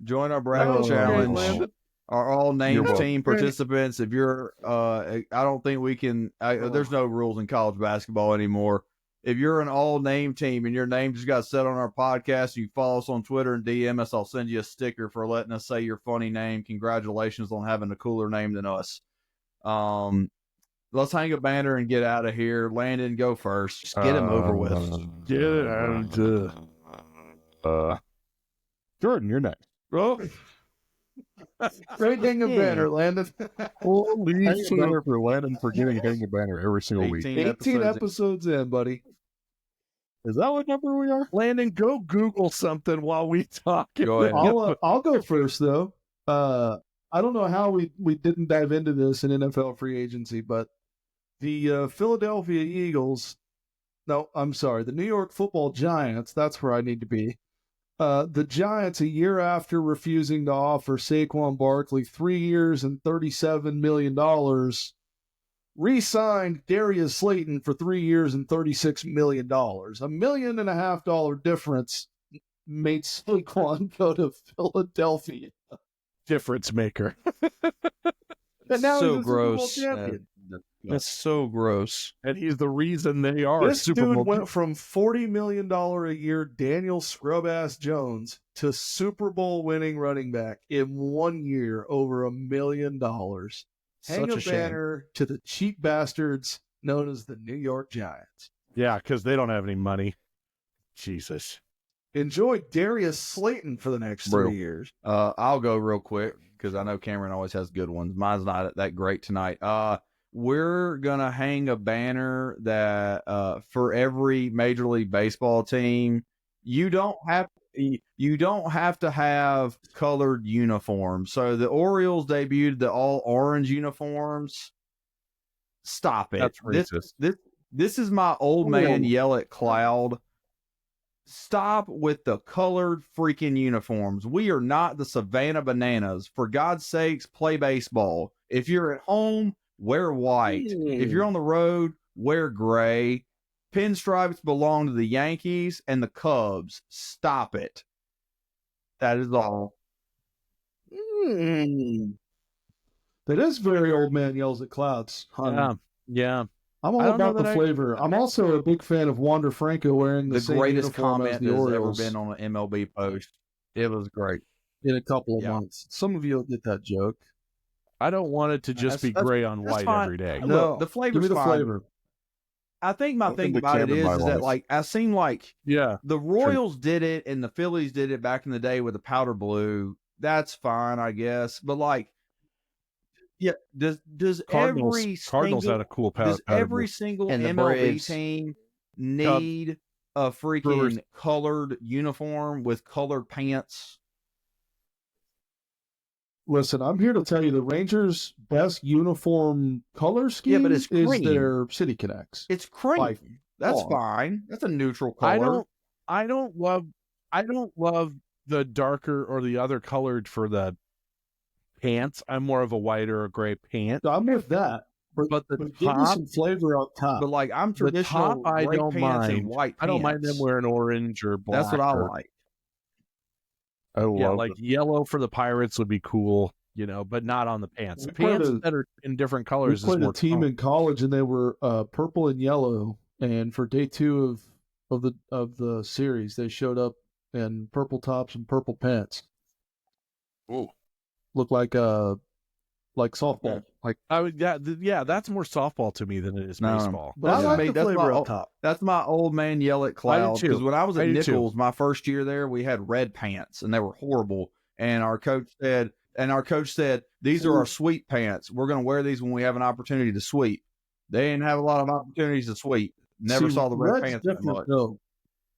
Join our bracket Oh, challenge. Landon. Are all named You're welcome. team participants. If you're, I don't think we can. There's no rules in college basketball anymore. If you're an all name team and your name just got set on our podcast, you follow us on Twitter and DM us. I'll send you a sticker for letting us say your funny name. Congratulations on having a cooler name than us. Let's hang a banner and get out of here. Landon, go first. Just get him over with. Get it out. Jordan, you're next. Oh, Great dang a banner, Landon. Holy hang a banner for Landon for getting hang a banner every single week. 18 episodes in, buddy. Is that what number we are? Landon, go Google something while we talk. Go ahead. I'll go first though. I don't know how we didn't dive into this in NFL free agency, but the Philadelphia Eagles. No, I'm sorry, the New York Football Giants. That's where I need to be. The Giants, a year after refusing to offer Saquon Barkley 3 years and $37 million, re-signed Darius Slayton for 3 years and $36 million. $1.5 million difference made Saquon go to Philadelphia. Difference maker. And now So he's a gross. Super Bowl champion. That's so gross. And he's the reason they are This Super dude Bowl. went from $40 million a year Daniel Scrub-ass Jones to Super Bowl winning running back in 1 year over $1 million. Hang Such a a shame. banner to the cheap bastards known as the New York Giants. Yeah, because they don't have any money. Jesus. Enjoy Darius Slayton for the next Bro. 3 years. I'll go real quick because I know Cameron always has good ones. Mine's not that great tonight. We're gonna hang a banner that for every Major League Baseball team, you don't have to have colored uniforms. So the Orioles debuted the all orange uniforms. Stop it. That's racist. This is my old man yell at cloud. Stop with the colored freaking uniforms. We are not the Savannah Bananas. For God's sakes, play baseball. If you're at home, wear white. If you're on the road, wear gray. Pinstripes belong to the Yankees and the Cubs. Stop it. That is all. That is very old man yells at clouds. Yeah. I'm all I don't know about the that flavor. I'm also a big fan of Wander Franco wearing the same greatest uniform comment as the that has ever Orioles been on an MLB post. It was great. in a couple of Yeah. months. Some of you will get that joke. I don't want it to just be gray on white fine. every day. No, No, the flavor's Give me the fine. flavor. I think my Nothing thing but about it Cam in my is that, life. like, I seem like Yeah. the Royals did it and the Phillies did it back in the day with the powder blue. That's fine, I guess. But, like, yeah, does Cardinals every had single a cool does powder every blue. single And the MLB Braves. team need a freaking Brewers. colored uniform with colored pants? Listen, I'm here to tell you the Rangers' best uniform color scheme but it's is cream. their City Connects. It's cream. Like, That's oh. fine. That's a neutral color. I don't love the darker or the other colored for the pants. I'm more of a white or a gray pant. I'm with that. But the But give me top, some flavor up top. But, like, I'm the traditional top, I gray don't pants and mind. white pants. I don't mind them wearing orange or black. That's what I or- like. I love Yeah, like it. yellow for the Pirates would be cool, but not on the pants. We The pants played a- that are in different we colors is played more a team fun. in college, and they were purple and yellow. And for day 2 of the series, they showed up in purple tops and purple pants. Ooh. Looked like softball. Like I would, that's more softball to me than it is No. baseball. but I Yeah. like Mate, the that's flavor my- up top. That's my old man yell at cloud. too. Because when I was I at do too. Nichols, my first year there, we had red pants and they were horrible. And our coach said, these are our sweep pants. We're going to wear these when we have an opportunity to sweep. They didn't have a lot of opportunities to sweep. Never See, saw the red red's pants that different, much. though.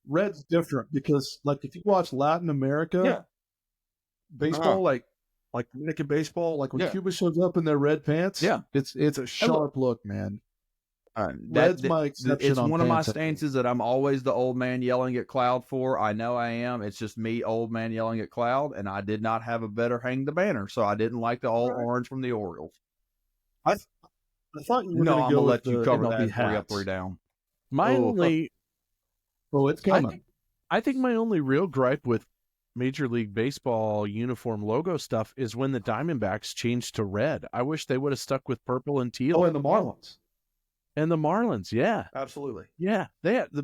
Red's different because, like, if you watch Latin America, baseball, like Dominican baseball, like when Yeah. Cuba shows up in their red pants, Yeah. it's a sharp look, man. That's Red's my exception. It's on one of my pants, I think. stances that I'm always the old man yelling at cloud for. I know I am. It's just me, old man yelling at cloud, and I did not have a better hang the banner, so I didn't like the all orange from the Orioles. I thought you were No, going I'm to gonna go let with you the cover MLB that 3 up, hats. 3 down. My Oh, only, Oh, it's coming. I think my only real gripe with Major League Baseball uniform logo stuff is when the Diamondbacks changed to red. I wish they would have stuck with purple and teal. Oh, and the Marlins. And the Marlins, yeah. Absolutely. Yeah, they had the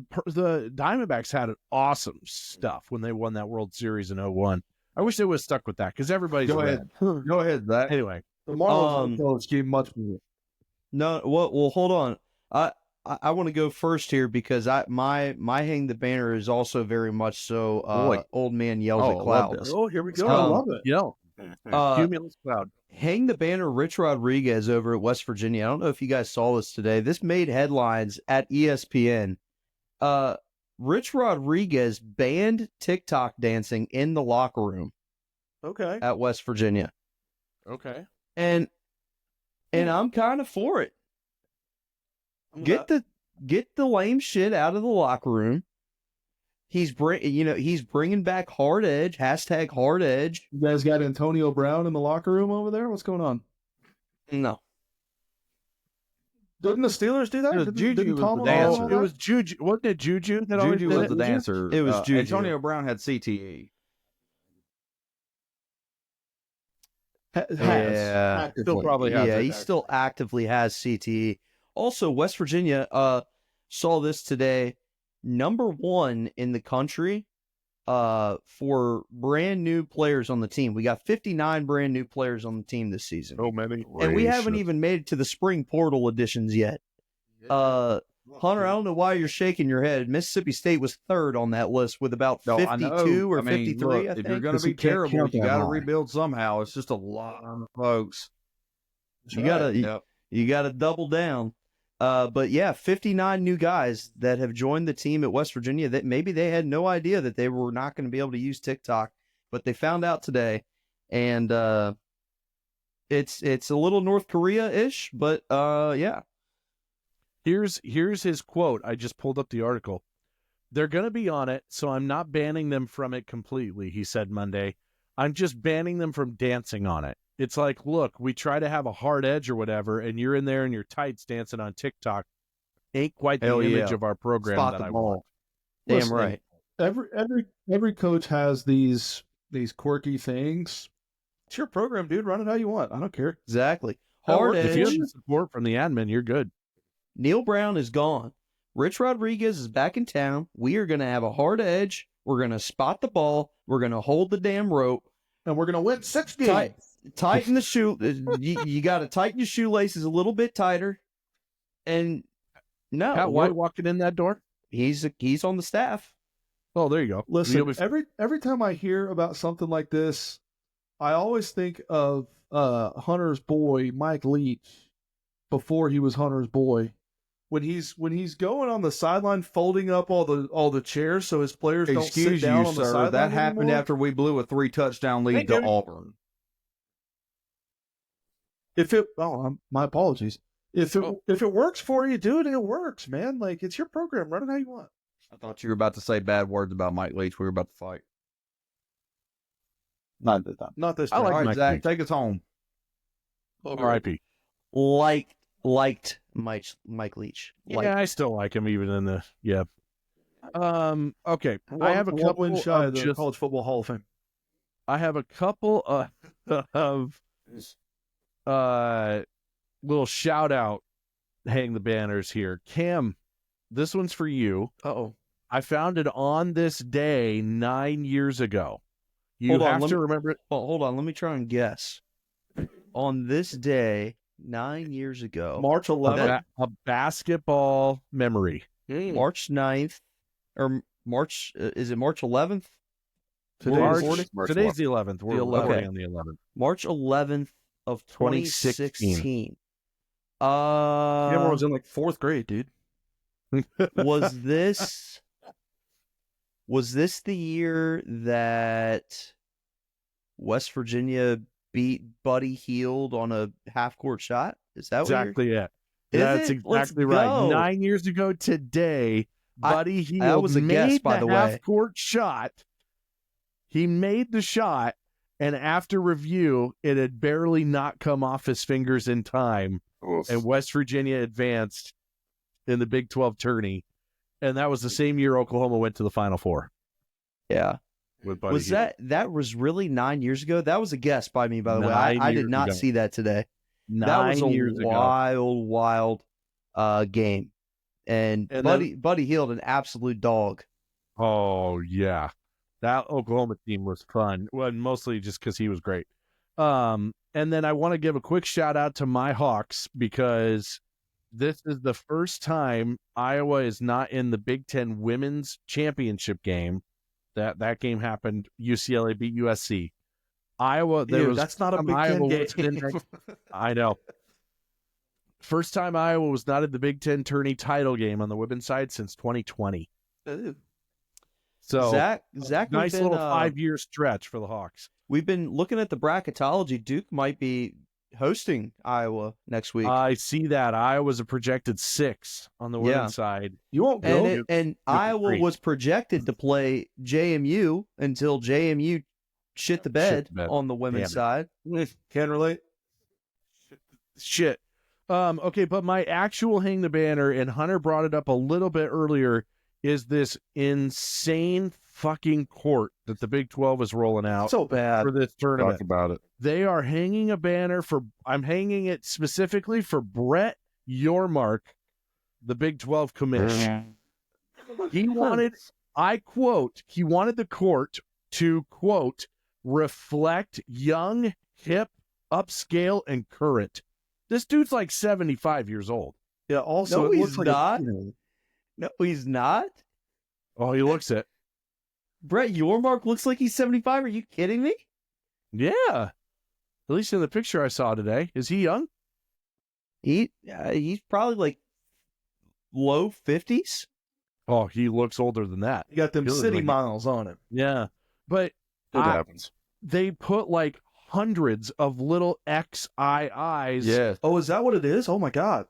Diamondbacks had awesome stuff when they won that World Series in 01. I wish they would have stuck with that because everybody's Go red. ahead. Go ahead, Zach. Anyway, The Marlins color scheme much better. No, well, hold on. I want to go first here because my hang the banner is also very much so Boy. old man yells Oh, I at love cloud. this. Oh, here we go. Um, I love it. yell. Cumulus cloud. Hang the banner, Rich Rodriguez over at West Virginia. I don't know if you guys saw this today. This made headlines at ESPN. Rich Rodriguez banned TikTok dancing in the locker room Okay. at West Virginia. Okay. And I'm kind of for it. Get the lame shit out of the locker room. He's bringing back hard edge. # hard edge. You guys got Antonio Brown in the locker room over there? What's going on? No, Didn't the Steelers do that? It was Didn't Juju was the Tomlin dancer. do It that? was Juju. Wasn't it Juju that always Juju did was it? the dancer. It was Juju. Antonio Brown had CTE. Yeah. Actively. Still probably has yeah, it. he still actively has CTE. Also, West Virginia saw this today. Number 1 in the country for brand new players on the team. We got 59 brand new players on the team this season. So many. And we haven't even made it to the spring portal editions yet. Hunter, I don't know why you're shaking your head. Mississippi State was 3rd on that list with about 52 or 53, Look, I if think. you're going to 'Cause be you can't terrible, count you that got to high. rebuild somehow. It's just a lot of folks. You gotta Yep. you gotta double down. But yeah, 59 new guys that have joined the team at West Virginia that maybe they had no idea that they were not going to be able to use TikTok, but they found out today. And it's a little North Korea-ish, but yeah. Here's his quote. I just pulled up the article. They're going to be on it, so I'm not banning them from it completely, he said Monday. I'm just banning them from dancing on it. It's like, look, we try to have a hard edge or whatever, and you're in there in your tights dancing on TikTok. Ain't quite the image of our program Spot that the I ball. want. Damn Listen, right. Every coach has these quirky things. It's your program, dude. Run it how you want. I don't care. Exactly. That Hard works. If you have edge. the support from the admin, you're good. Neil Brown is gone. Rich Rodriguez is back in town. We are going to have a hard edge. We're going to spot the ball. We're going to hold the damn rope. And we're gonna win 6 games. Tighten the shoe. You got to tighten your shoelaces a little bit tighter. And no, Pat White walking in that door? he's on the staff. Oh, there you go. Listen, You'll be- every time I hear about something like this, I always think of Hunter's boy, Mike Leach, before he was Hunter's boy. When he's going on the sideline, folding up all the chairs so his players don't Excuse sit down you, on the sir. sideline That happened anymore. after we blew a 3-touchdown lead Hey, to dude. Auburn. My apologies. If it works for you, dude, it works, man. Like, it's your program. Run it how you want. I thought you were about to say bad words about Mike Leach. We were about to fight. Not this time. Not this I time. like All right, Mike Zach, Leach. take us home. R.I.P. Liked Mike Leach. Yeah, I still like him even in the Okay, I have a One couple win shy of the just, College Football Hall of Fame. I have a couple of little shout out hang the banners here. Cam, this one's for you. Uh-oh. I found it on this day 9 years ago. You Hold on, have let to me- remember it. Well, hold on. Let me try and guess. On this day, 9 years ago, March 11th. A basketball memory. March 9th, or March, is it March 11th? Today's Today's the 11th. We're 11th. recording on the 11th. March 11th of 2016. Cameron was in like 4th grade, dude. Was this the year that West Virginia beat Buddy Hield on a half-court shot? Is that Exactly it. Is That's it? Let's exactly right. go. 9 years ago today, Buddy Hield that was a made guess, by the way. half-court shot. He made the shot, and after review, it had barely not come off his fingers in time, and West Virginia advanced in the Big 12 tourney, and that was the same year Oklahoma went to the Final Four. Yeah. With Buddy Was Hield. that was really 9 years ago? That was a guess by me, by the way. 9 I did years not ago. see that today. 9 That was a years ago. wild game. And Buddy Hield, an absolute dog. Oh, yeah. That Oklahoma team was fun. Well, mostly just because he was great. And then I want to give a quick shout out to my Hawks because this is the first time Iowa is not in the Big Ten Women's Championship game. That game happened. UCLA beat USC. Iowa, That's not a Big Ten game. I know. First time Iowa was not in the Big Ten tourney title game on the women's side since 2020. Ooh. So Zach, nice little 5-year stretch for the Hawks. We've been looking at the bracketology. Duke might be hosting Iowa next week. I see that. Iowa's a projected 6 on the women's side. You won't go. And Iowa great. was projected to play JMU until JMU shit the bed on the women's side. Can't relate. Shit. Okay, but my actual hang the banner, and Hunter brought it up a little bit earlier, is this insane fucking court that the Big 12 is rolling out So bad. for this tournament. Talk about it. They are hanging a banner I'm hanging it specifically for Brett Yormark, the Big 12 commissioner. He wanted, I quote, he wanted the court to, quote, reflect young, hip, upscale, and current. This dude's like 75 years old. Yeah, also, No, it he's looks like not. No, he's not. Oh, he looks it. Brett Yormark looks like he's 75. Are you kidding me? Yeah. At least in the picture I saw today. Is he young? He's probably like low 50s. Oh, he looks older than that. You got them He looks city like- miles on him. Yeah. But It happens. they put like hundreds of little XIIs. Yes. Oh, is that what it is? Oh my God.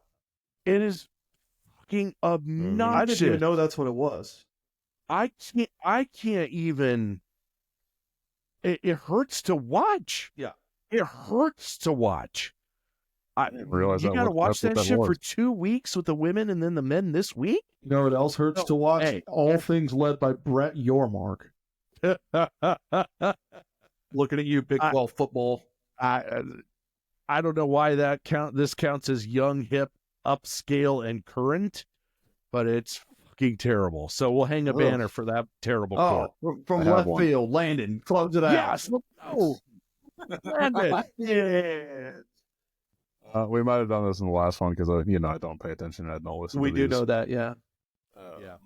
It is fucking obnoxious. I didn't even know that's what it was. I can't even. It hurts to watch. Yeah. It hurts to watch. I didn't realize you that got to was- watch that's what that that shit for was. 2 weeks with the women and then the men this week. You know what else hurts to watch? Hey. All things led by Brett Yormark. Looking at you, Big 12 football. I don't know why this counts as young, hip, upscale, and current, but it's fucking terrible. So we'll hang a banner for that terrible quote. From I have left one. field, Landon, close it out. Yes, let's go. Landon. Yeah. We might have done this in the last one because I don't pay attention. I don't listen. We to do these. know that, yeah. Yeah.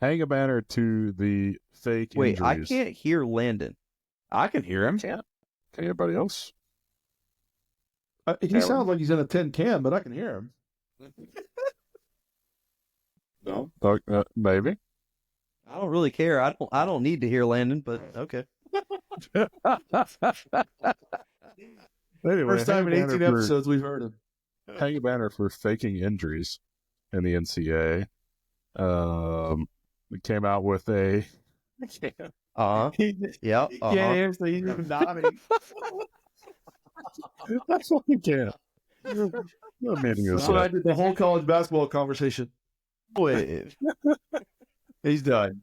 Hang a banner to the fake Wait, I injuries. can't hear Landon. I can hear him. Can anybody else? He sounds like he's in a tin can, but I can hear him. No. Maybe. I don't really care. I don't need to hear Landon, but okay. Anyway, First time in hang a 18 banner for- episodes we've heard him. Hang a banner for faking injuries in the NCAA. We came out with a. Yeah. Yeah, so he's even nodding. That's what we can. What meeting is That's what I that? did the whole college basketball conversation. Wait. He's done.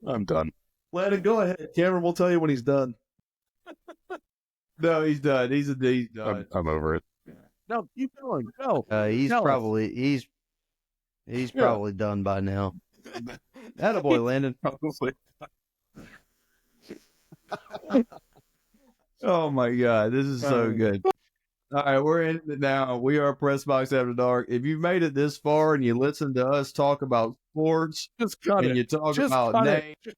I'm done. Landon, go ahead. Cameron will tell you when he's done. No, he's done. He's done. I'm over it. No, keep going. Go. He's Tell us. probably he's probably done by now. Attaboy, Landon. Probably. Oh my God, this is so good. All right, we're in it now. We are Press Box After Dark. If you made it this far and you listen to us talk about sports Just cut and it. you talk Just about cut names, it.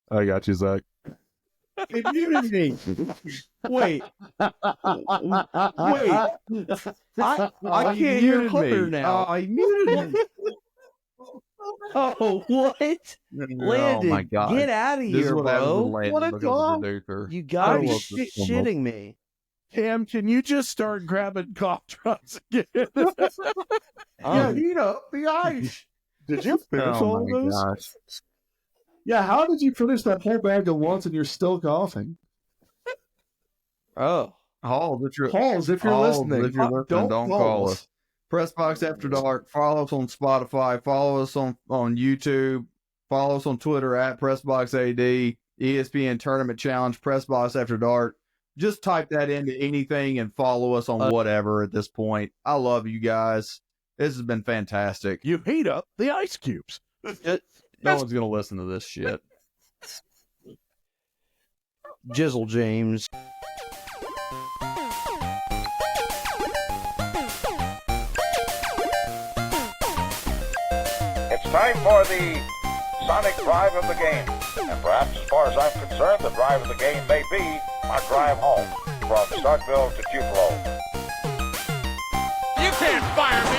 I got you, Zach. he muted me. Wait, I can't hear muted Hunter me. now. He muted me. Oh, what? Landon, oh my God, get out of this is here, what happens bro. when Landon What a becomes dog. producer. You gotta be love this so much. shitting me. Cam, can you just start grabbing cough drops again? Yeah, heat up the ice. Did you finish Oh all of my those? gosh. Yeah, how did you finish that whole bag at once and you're still coughing? Oh. Halls, if you're Halls, if you're Halls, listening, if you're listening, don't call us. Press Box After Dark. Follow us on Spotify. Follow us on YouTube. Follow us on Twitter at PressBoxAD. ESPN Tournament Challenge. Press Box After Dark. Just type that into anything and follow us on whatever at this point. I love you guys. This has been fantastic. You heat up the ice cubes. No one's gonna listen to this shit. Jizzle James. It's time for the Sonic drive of the game. And perhaps, as far as I'm concerned, the drive of the game may be our drive home from Starkville to Tupelo. You can't fire me.